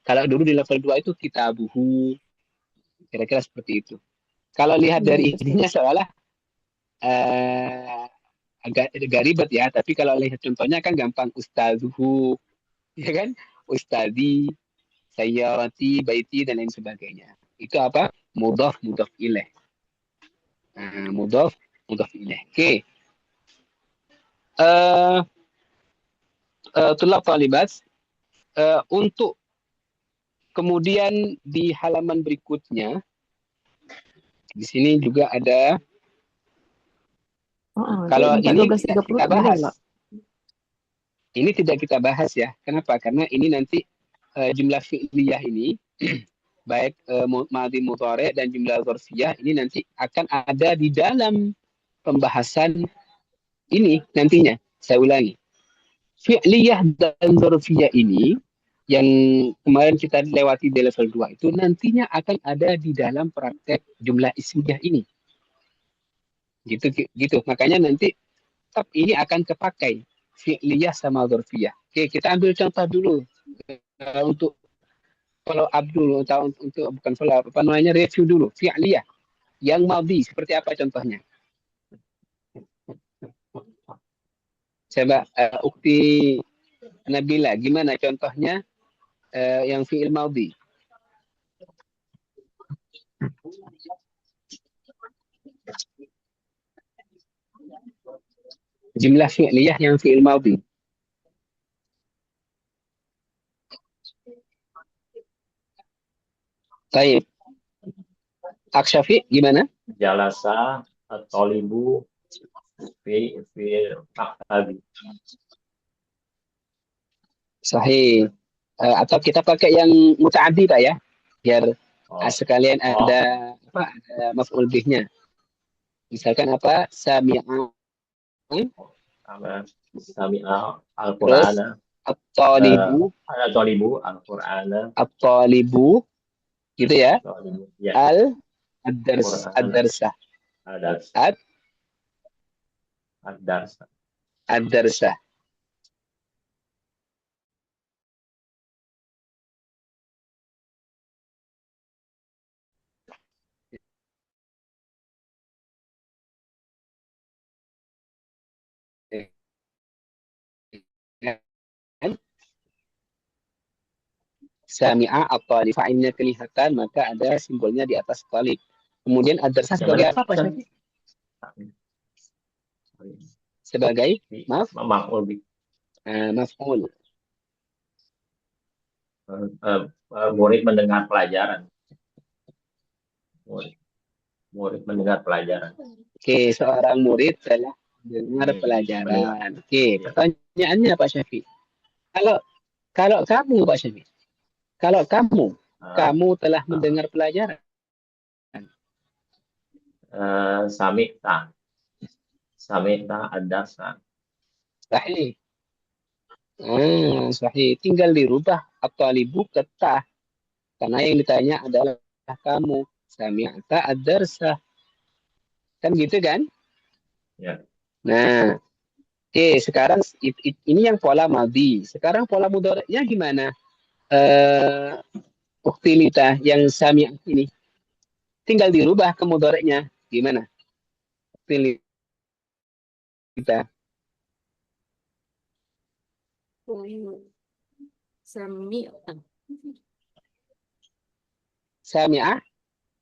Kalau dulu di level 2 itu kitabuhu. Kira-kira seperti itu. Kalau lihat dari ininya seolah agak ribet ya, tapi kalau lihat contohnya kan gampang. Ustazuhu, ya kan? Ustadi, sayyarati, baiti, dan lain sebagainya. Itu apa? Mudhaf ilaih. Mudhaf ilaih. Oke. Tulab talibat, untuk kemudian di halaman berikutnya di sini juga ada kalau ini tidak kita bahas. Ini tidak kita bahas ya. Kenapa? Karena ini nanti jumlah fi'liyah ini baik madhi mudhari dan jumlah dzarfiyah ini nanti akan ada di dalam pembahasan ini nantinya. Saya ulangi. Fi'liyah dan dzarfiyah ini yang kemarin kita lewati di level 2 itu nantinya akan ada di dalam praktek jumlah ismiyah ini. Gitu. Makanya nanti ini akan kepakai fi'liyah sama dzarfiyah. Oke, kita ambil contoh dulu untuk follow up dulu untuk bukan follow up, review dulu fi'liyah yang madhi seperti apa contohnya. Coba Ukti Nabila, gimana contohnya yang fi'il madhi? Jumlah fi'liyah yang fi'il madhi. Baik. Aksyafi gimana? Jalasa at-talibu fi maktabi. Sahih. Atau kita pakai yang mutaaddi Pak ya, biar Oh, sekalian oh, ada apa, ada maf'ul bihnya. Misalkan apa, sami'a, sama sami'a terus Al-Qur'ana, at-talibu, Al-Talibu Al-Qur'ana, at-talibu, gitu ya. Talibu, ya, Ad-dars, Qur'ana, ad-darsah, Ad-Dars, ad Ad-Dars. ad-darsah. Sami'a at-talib. Fa'ilnya kelihatan, maka ada simbolnya di atas talib. Kemudian ad-darsah Yang sebagai mana? apa Pak Syafiq? Sebagai maaf, Maf'ul bih. maf'ul. Murid mendengar pelajaran. Murid mendengar pelajaran. Oke, seorang murid telah dengar Mendengar. pelajaran. Oke, Iya. pertanyaannya Pak Syafiq. Kalau kalau kamu Pak Syafiq, kalau Ah, kamu telah mendengar pelajaran. Sami'ta ad-darsa. Sahih. Sahih. Tinggal dirubah at-talibu ke ta. Karena yang ditanya adalah kamu. Sami'ta ad-darsa. Kan gitu kan? Ya. Nah, oke, sekarang ini yang pola madhi. Sekarang pola mudhari'nya gimana? Uktilita yang sami' ini. Tinggal dirubah ke mudhari'nya. Gimana? Uktilita. Sami'ah. Sami'ah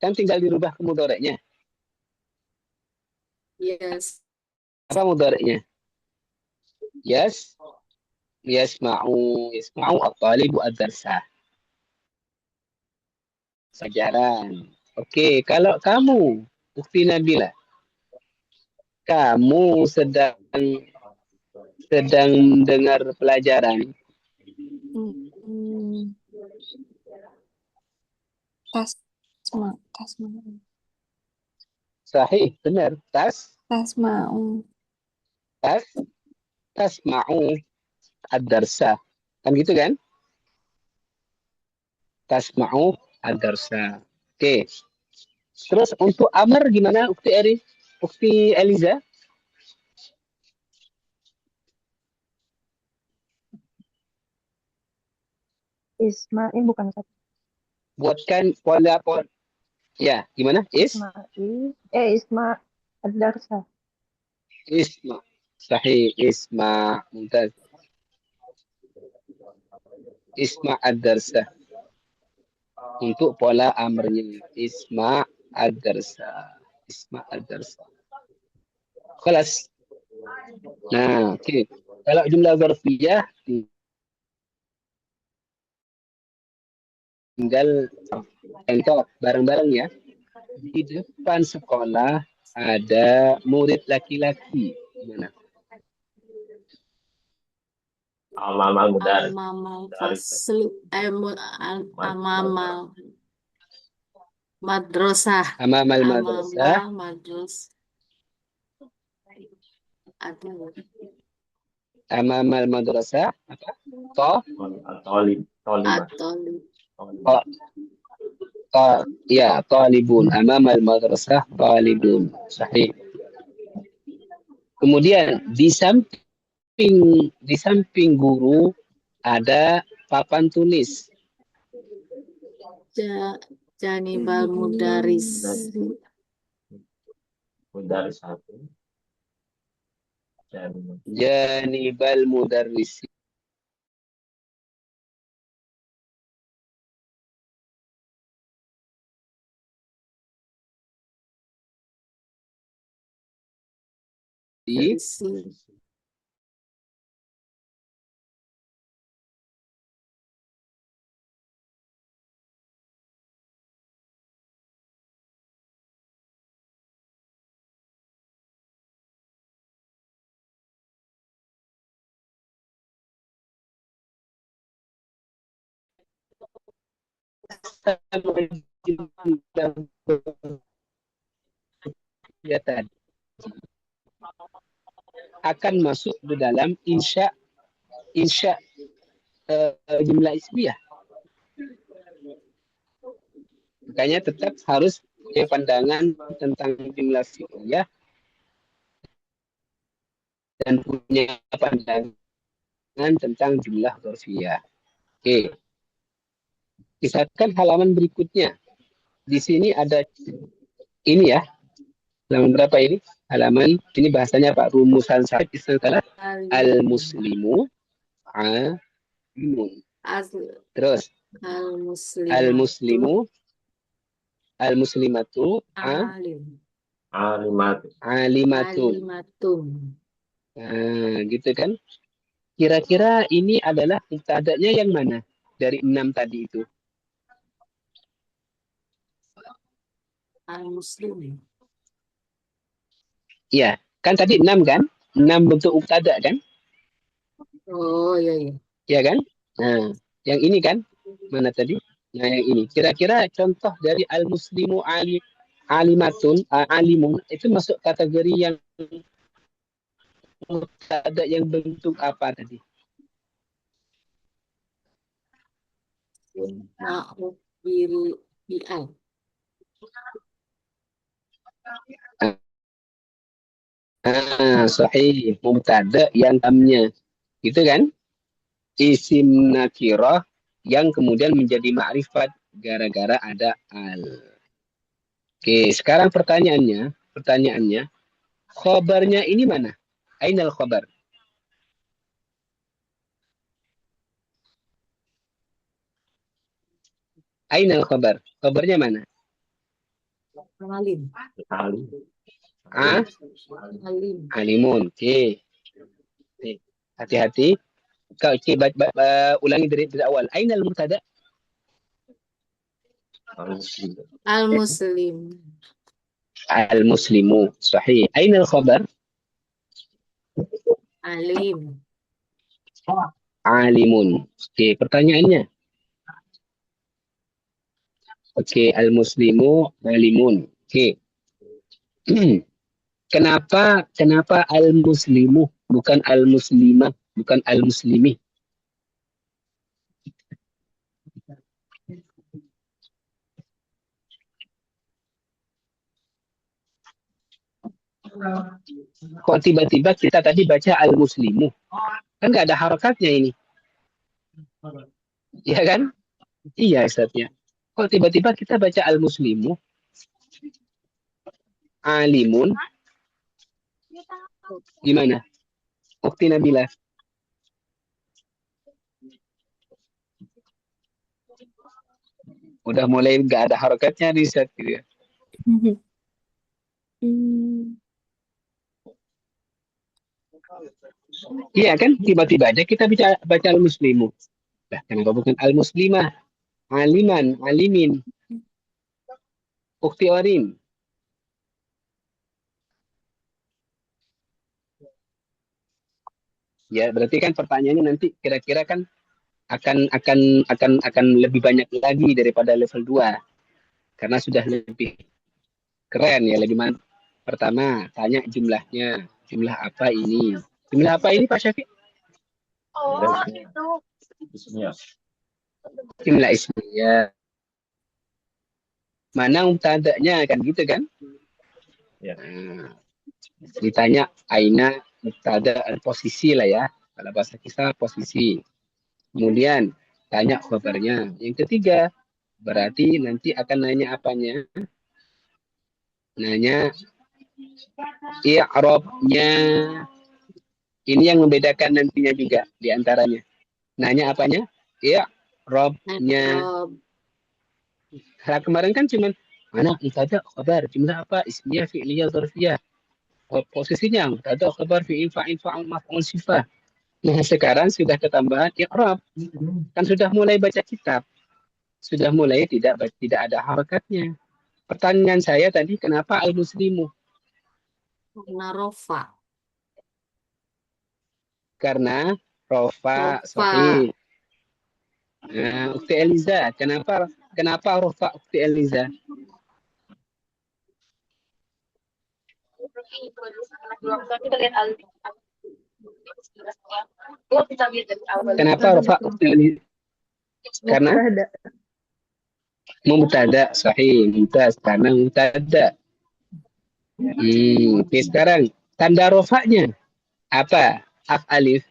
kan tinggal dirubah ke mudhari'nya. Yes. Apa mudhari'nya? Yes. Yasma'u at-talibu ad-darsa. Pelajaran. Oke, kalau kamu, Ukti Nabila, kamu sedang dengar pelajaran. Tasma. Sahih, benar. Tasma'u. Tasma'u ad-darsa. Kan gitu kan? Tasma'u ad-darsa. Oke. Terus untuk amar gimana Ukti Eliza? Ismail bukan satu. Buatkan pola. Ya, gimana? Isma ad-darsa. Isma. Sahih, Isma. Mumtaz. Isma ad-darsa. Untuk pola amarnya. Isma ad-darsa. Isma ad-darsa. Kelas. Nah, oke. Kalau jumlah zarfiyah tinggal contoh bareng-bareng ya. Di depan sekolah ada murid laki-laki. Gimana? Amamal mudaris. Amamal fasli. Amamal madrasah. Amamal madrasah. Amamal madrasah. Aduh. Amamal madrasah. Apa? Talib. Atau Ya, talibun. Amamal madrasah talibun. Sahih. Kemudian di samping guru ada papan tulis. Janibal mudaris. Mudaris satu. Janibal mudarris. Sisi. jumlah ya tadi akan masuk di dalam insya jumlah ismiyah. Makanya tetap harus punya pandangan tentang jumlah fi'liyah dan punya pandangan tentang jumlah dzarfiyah. Oke. Misalkan halaman berikutnya. Di sini ada ini ya. Halaman berapa ini? Halaman ini bahasanya Pak rumusan saya istilah al-muslimu alimun. Terus al-muslimu al-muslimatu alimatun. Nah, gitu kan? Kira-kira ini adalah mubtada'nya yang mana dari 6 tadi itu? Al-muslim. Iya, kan tadi 6 kan? 6 bentuk mubtada kan? Oh, iya, iya. Iya kan? Nah, yang ini kan? Mana tadi? Nah, yang ini. Kira-kira contoh dari al-muslimu alimatun, alimun, itu masuk kategori yang mubtada yang bentuk apa tadi? Ma'u bi'al. Sahih. Mubtada yang tamnya. Gitu kan? Isim nakirah yang kemudian menjadi ma'rifat gara-gara ada al. Oke, sekarang pertanyaannya, khobarnya ini mana? Ainal khobar? Ainal khobar? Khobarnya mana? Alim. Alim. Alimun. Oke. Hati-hati. Oke, ulangi dari awal. Ainal mubtada? Al-muslim. Al-muslimu. Sahih. Ainal khobar? Alim. Alimun. Oke, pertanyaannya. Oke, al-muslimu alimun. Oke. Kenapa al-muslimu bukan al-muslimah, bukan al-muslimi? Kok tiba-tiba kita tadi baca al-muslimu? Kan nggak ada harakatnya ini. Iya kan? Iya, Ustaznya. Kok tiba-tiba kita baca al-muslimu? Alimun. Gimana? Ukti Nabila. Udah mulai nggak ada harakatnya nih, Ustaz. Gitu ya. Iya kan? Tiba-tiba aja kita baca al-muslimu. Nah, kenapa bukan al-muslimah? Aliman, alimin. Ukti Orin. Ya, berarti kan pertanyaannya nanti kira-kira kan akan lebih banyak lagi daripada level 2 karena sudah lebih keren ya, lebih mantap. Pertama, tanya jumlahnya. Jumlah apa ini? Jumlah apa ini Pak Syafiq? Oh, itu. Jumlah ismiyah. Mana mubtada'nya kan gitu kan? Ya. Nah, ditanya aina mubtada posisi lah ya. Kalau bahasa kita posisi. Kemudian tanya khabarnya. Yang ketiga, berarti nanti akan nanya apanya? Nanya i'rabnya. Ini yang membedakan nantinya juga di antaranya. Nanya apanya? I'rabnya. Nah, kemarin kan cuman mana mubtada khabar, jumlah apa? Ismiyah, fi'liyah, dzarfiyah. Posisinya mubtada khabar, fi'il, fa'il, fa'al, maf'ul, sifah. Nah, sekarang sudah ketambahan i'rab. Kan sudah mulai baca kitab. Sudah mulai tidak ada harakatnya. Pertanyaan saya tadi, kenapa al-muslimu? Karena rofa. Karena rofa sahih. Nah, Ukti Eliza, kenapa Kenapa rofa ukti Eliza? Kenapa rofa ukti Eliza? Karena Mubtada. mubtada, sahih, mumtaz, karena mubtada. Oke, sekarang tanda rofaknya apa? Alif.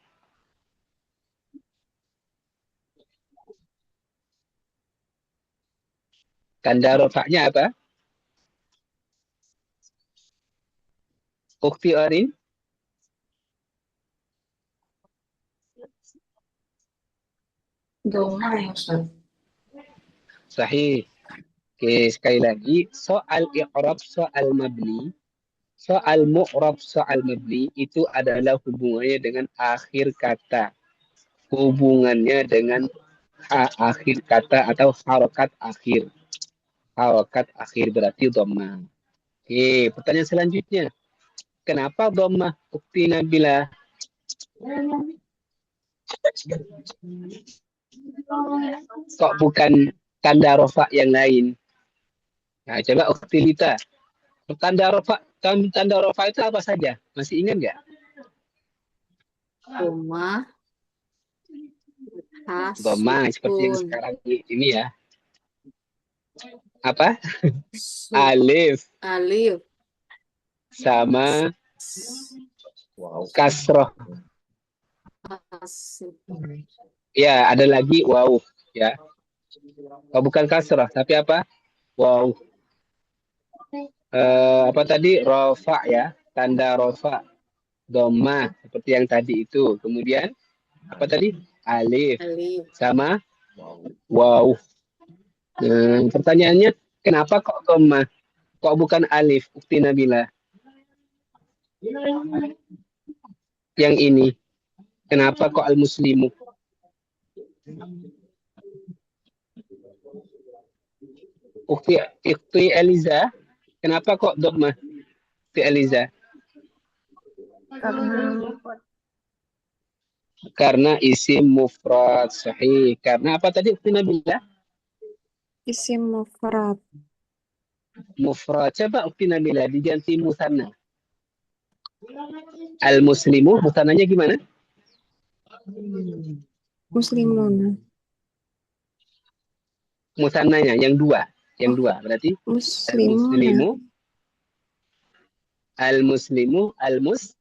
Tanda rofaknya apa? Ukti Orin. Doma ya Ustaz. Sahih. Oke, sekali lagi, soal i'rab, soal mabni, soal mu'rab, soal mabni itu adalah hubungannya dengan akhir kata. Hubungannya dengan akhir kata atau harokat akhir. Harokat akhir berarti dhammah. Oke, pertanyaan selanjutnya. Kenapa dhammah ukti Nabila? Kok bukan tanda rofa yang lain? Nah, coba ukti Lita. Tanda rofa itu apa saja? Masih ingat nggak? Doma, fathah, Dhammah seperti yang sukun, sekarang ini ya. Apa? su- Alif alif, sama kasroh. as, Ya, ada lagi waw ya. Oh, bukan kasroh, tapi apa? Waw. Apa tadi? Rofa ya, tanda rofa. Dhammah seperti yang tadi itu. Kemudian apa tadi? Alif alif. sama waw. Pertanyaannya, kenapa kok dhammah? Kok bukan alif? Ukti Nabila. Yang ini. Kenapa kok al-muslimu? Ukti Eliza. Kenapa kok dhammah? Ukti Eliza. Karena isim mufrad, sahih. Karena apa tadi ukti Nabila? Isim mufrad. Mufrad. Coba ukti Nabila diganti musanna. Al-muslimu, musannanya gimana? Muslimun. Musannanya yang dua. Yang dua. Berarti Muslimuna. al-muslimu, Al-muslimuna.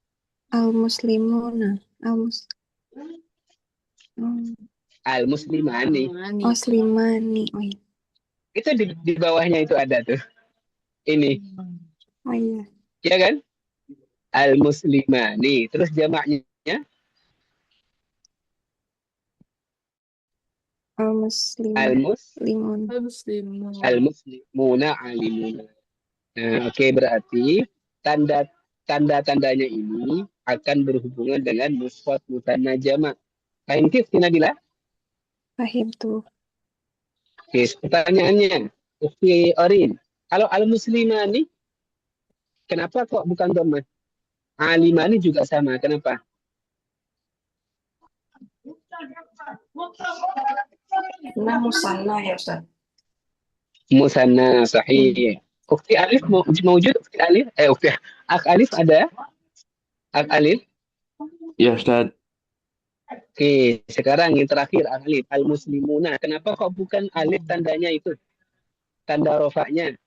al-muslimani. Mani. Muslimani. Oh iya. Itu di bawahnya itu ada tuh. Ini. Oh iya. Ya kan? Al-muslimani. Terus jamaknya Al-muslimun. Muslimun. al-muslimuna alimuna. Nah, oke, berarti tanda-tandanya ini akan berhubungan dengan mufrad musanna jamak. Paham Ukti Nabila? Fahim tuh. Oke, pertanyaannya, Ukti Orin, kalau al-muslimani, kenapa kok bukan dhammah? Alimani juga sama, kenapa? Nah, musanna ya Ustaz. Musanna, sahih. Ukti Alif mewujud? Ukti Alif? Ukti Ak Alif ada? Ak Alif? Ya Ustaz. Oke, sekarang yang terakhir Ak Alif. Al-muslimuna, kenapa kok bukan alif tandanya itu? Tanda rofaknya.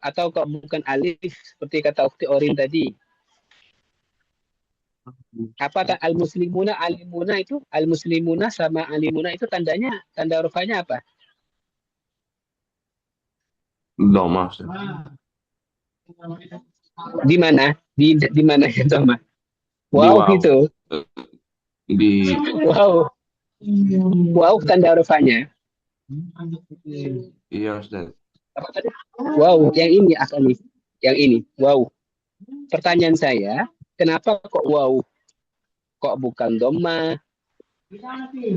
Atau kok bukan alif seperti kata Ukti Orin tadi? Apa al-muslimuna, alimuna itu? Al-muslimuna sama alimuna itu tandanya, tanda rofaknya apa? Dhammah Ustaz. Di mana? Di mana ya, Tama? Wow, waw. gitu. Di Wow. Wow, tanda rofaknya. iya Ustaz. Apa tadi? Wow, yang ini Alif. Yang ini, wow. Pertanyaan saya, kenapa kok wow? Kok bukan dhammah?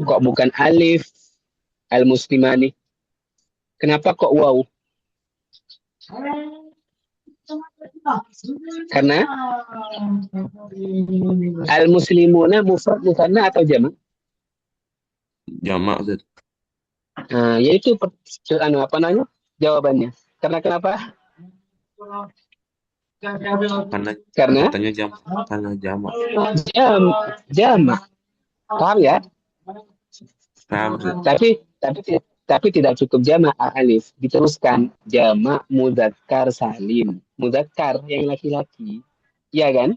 Kok bukan alif? Al-muslimani. Kenapa kok wow? Karena al-muslimuna mufrad musanna atau jamak? Jamak Ustaz. Nah, yaitu apa namanya? Jawabannya. Karena kenapa? Karena Karena katanya karena jamak. jam jamak. Paham ya? Paham, Ustaz? Tapi tidak cukup jamak alif. Diteruskan jamak mudzakkar salim. Mudzakkar yang laki-laki. Iya kan?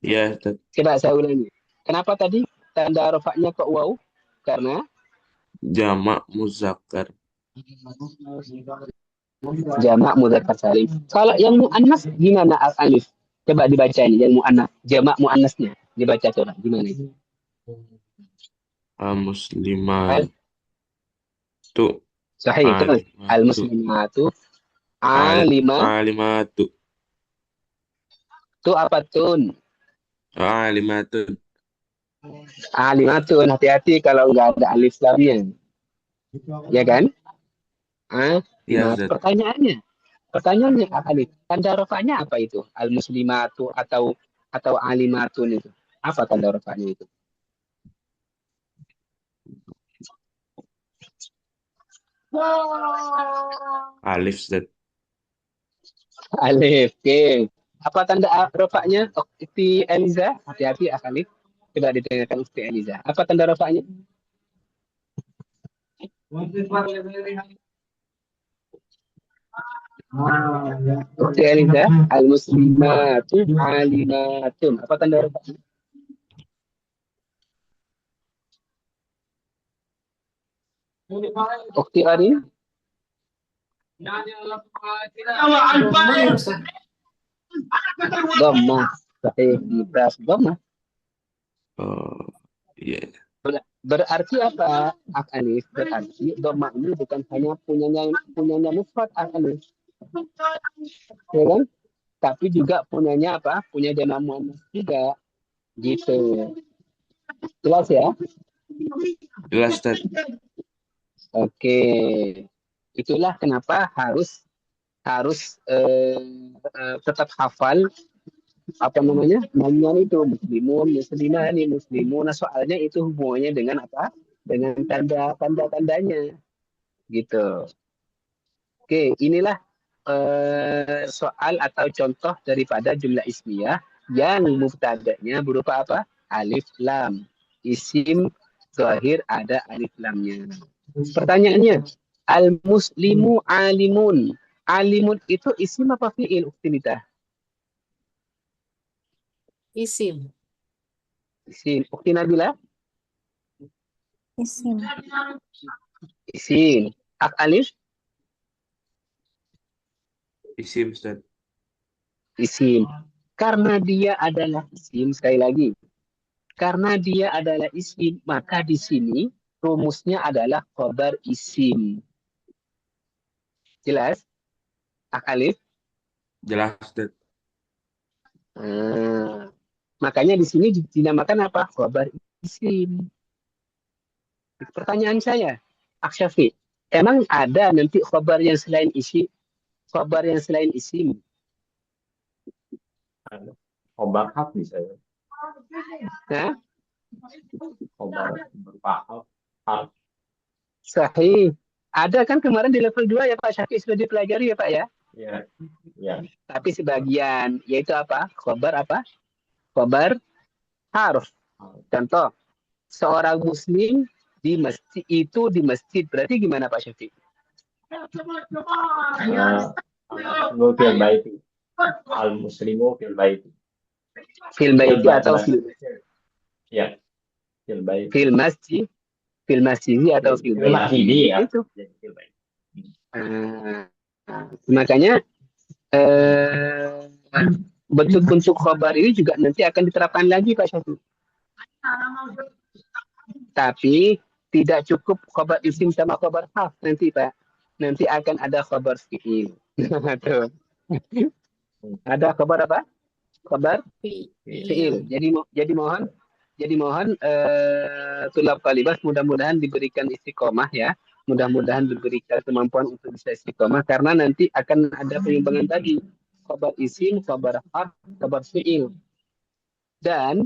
Iya, Ustaz. Coba saya ulangi. Kenapa tadi tanda rofaknya kok waw? Karena Jamak muzakkar. jamak mudzakkar salim. Kalau yang muannas gimana alif? Coba dibaca ini yang muannas. Jamak muannasnya dibaca coba gimana itu? Muslimat tu Sahih betul. Al alimatu muslimatu alima alimatu tu apa tun? alimatun. Alimatun, hati-hati kalau nggak ada alif lamnya. Ya kan? Iya, Nah, Ustaz. pertanyaannya alif. Tanda rofaknya apa itu? Al muslimatu atau alimatun itu. Apa tanda rofaknya itu? Alif, Ustaz. Alif. Oke. Apa tanda rofaknya? Ukti Eliza. Hati-hati alif. Coba ditanyakan Ukti Eliza. Apa tanda rofaknya? Ukti Eliza. Al muslimatu alimatun. Apa tanda rofaknya? Ukti Arin. Dhamma ya Ustaz. Dhammah. Sahih. Ibras dhammah. Oh, iya. Berarti apa, Akanif? Berarti dhammah ini bukan hanya punyanya mufrad, Akanif. Ya kan? Tapi juga punyanya apa? Punya jamak muannas juga. Gitu. Jelas ya? Jelas, Ustaz. Oke. Itulah kenapa harus tetap hafal apa namanya itu muslimun. Soalnya itu hubungannya dengan apa? Dengan tandanya gitu. Oke, inilah soal atau contoh daripada jumlah ismiyah yang mubtada'nya berupa apa? Alif lam. Isim zahir ada alif lamnya. Pertanyaannya, al muslimu alimun. Alimun itu isim apa fi'il, Uktinita? Isim. Isim. Ukti Nabila? Isim. Isim. Ak alif? Isim, Ustaz. Isim. Karena dia adalah isim, sekali lagi. Karena dia adalah isim, maka di sini rumusnya adalah khabar isim. Jelas? Ak alif? Jelas, Ustaz. Makanya di sini dinamakan apa? Khabar isim. Pertanyaan saya, Ak Syafiq, emang ada nanti khabar yang selain isim? Khabar yang selain isim? Khobar haf bisa ya. Hah? Khobar berupa haf. Sahih. Ada kan kemarin di level 2 ya Pak Syafiq sudah dipelajari ya Pak ya? Ya, ya. Tapi sebagian, yaitu apa? Khabar apa? Khabar harf. Contoh, seorang muslim di masjid itu di masjid. Berarti gimana Pak Syafiq? Al-muslimu fil baiti. Al-muslimu fil baiti. Fil baiti atau Ya, fil baiti. fil masjid? Fil masjid atau fil Fil masjidi ya. Itu. Jadi fil baiti. Makanya bentuk-bentuk khabar ini juga nanti akan diterapkan lagi Pak Syafiq. Tapi tidak cukup khabar isim sama khabar harf nanti Pak. Nanti akan ada khabar fi'il. Tuh. Ada khabar apa? Khabar fi'il. Jadi mohon tulab talibah mudah-mudahan diberikan istiqomah ya. Mudah-mudahan diberikan kemampuan untuk bisa istiqomah karena nanti akan ada penyimbangan tadi. Khabar isim, khabar harf, khabar fi'il. Dan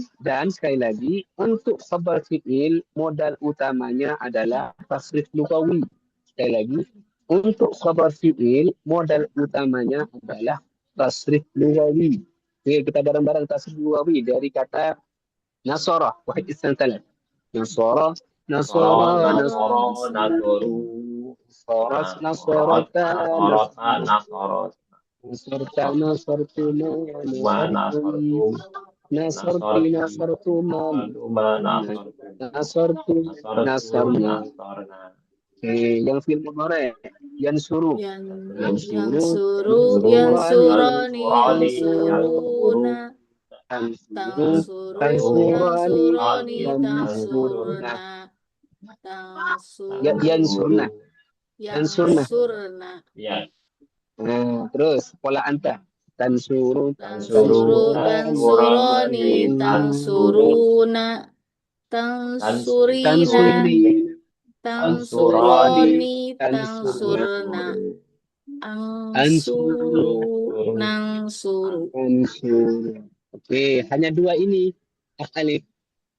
sekali lagi untuk khabar fi'il modal utamanya adalah tasrif lugawi. Sekali lagi untuk khabar fi'il modal utamanya adalah tasrif lugawi. Oke, kita bareng-bareng tasrif lugawi dari kata nasara. Wahid isnan talat. Nasara, nasara, Nasoro, nasoru, nasoras, nasorota, nasorata, nasorot, nasarta, nasartuma, wa nasartum, nasortum, nasarti, nasartuma, duma, nasortum, nasartu, nasortum, nasarna. nasorna. Oke, yang fil mudhari yansuru, yang yansuru, yansurani, Yansurani, yansuruna, tansuru, tansuru, tansurani, yansurani, tansuruna, tansuruna, yansurna, yansurna. yansurna, Ya, Nah, terus pola anta. Tansuru, tansuru, tansurani, tansuruna, tansuruna, tansurina, tansurani, tansuroni, tansurna, angsuru, nangsuru. tansuru. Oke, hanya dua ini. Alif.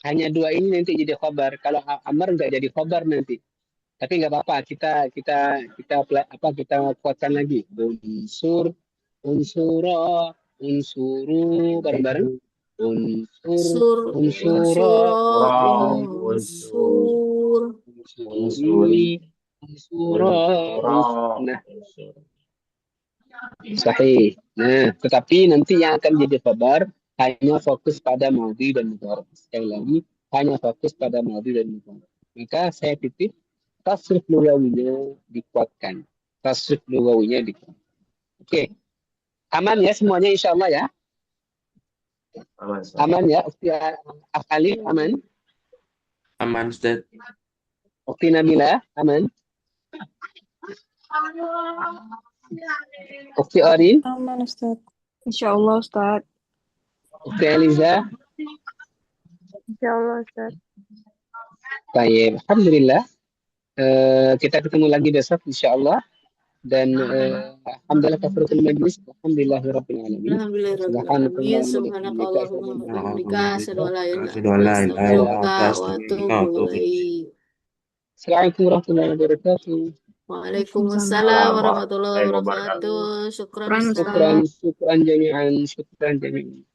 Hanya dua ini nanti jadi khabar. Kalau amar nggak jadi khabar nanti. Tapi nggak apa-apa. Kita kuatkan lagi. Unsur, unsura, unsuru bareng-bareng. Unsur, unsura, Unsur, unsuri, unsura, nah, sahih. Nah, tetapi nanti yang akan jadi khabar hanya fokus pada madhi dan mudhari. Sekali lagi, hanya fokus pada madhi dan mudhari. Maka saya titip tasrif lugawinya dikuatkan. Tasrif lugawinya dikuatkan. Oke. Aman ya semuanya insyaallah ya. Aman ya, Ukti Alif aman. Aman, Ustaz. Ukti Nabila aman. Ukti Arin, Aman, Ustaz. Insyaallah, Ustaz. Ukti Eliza. Insyaallah, Ustaz. Baik, alhamdulillah. Kita ketemu lagi besok insyaallah. Dan alhamdulillah kafaratul majlis. Alhamdulillahirabbil alamin. Alhamdulillahirrahmanirrahim. Subhanakallahumma wa bihamdika, asyhadu an la ilaha Asyhadu an illa la anta, ilaha illa anta, astaghfiruka wa astaghfiruka wa atubu atubu ilaik. ilaik. Assalamualaikum warahmatullahi wabarakatuh. Waalaikumsalam warahmatullahi wabarakatuh. Syukran Syukran, Ustaz. syukran jami'an, syukran jami'an.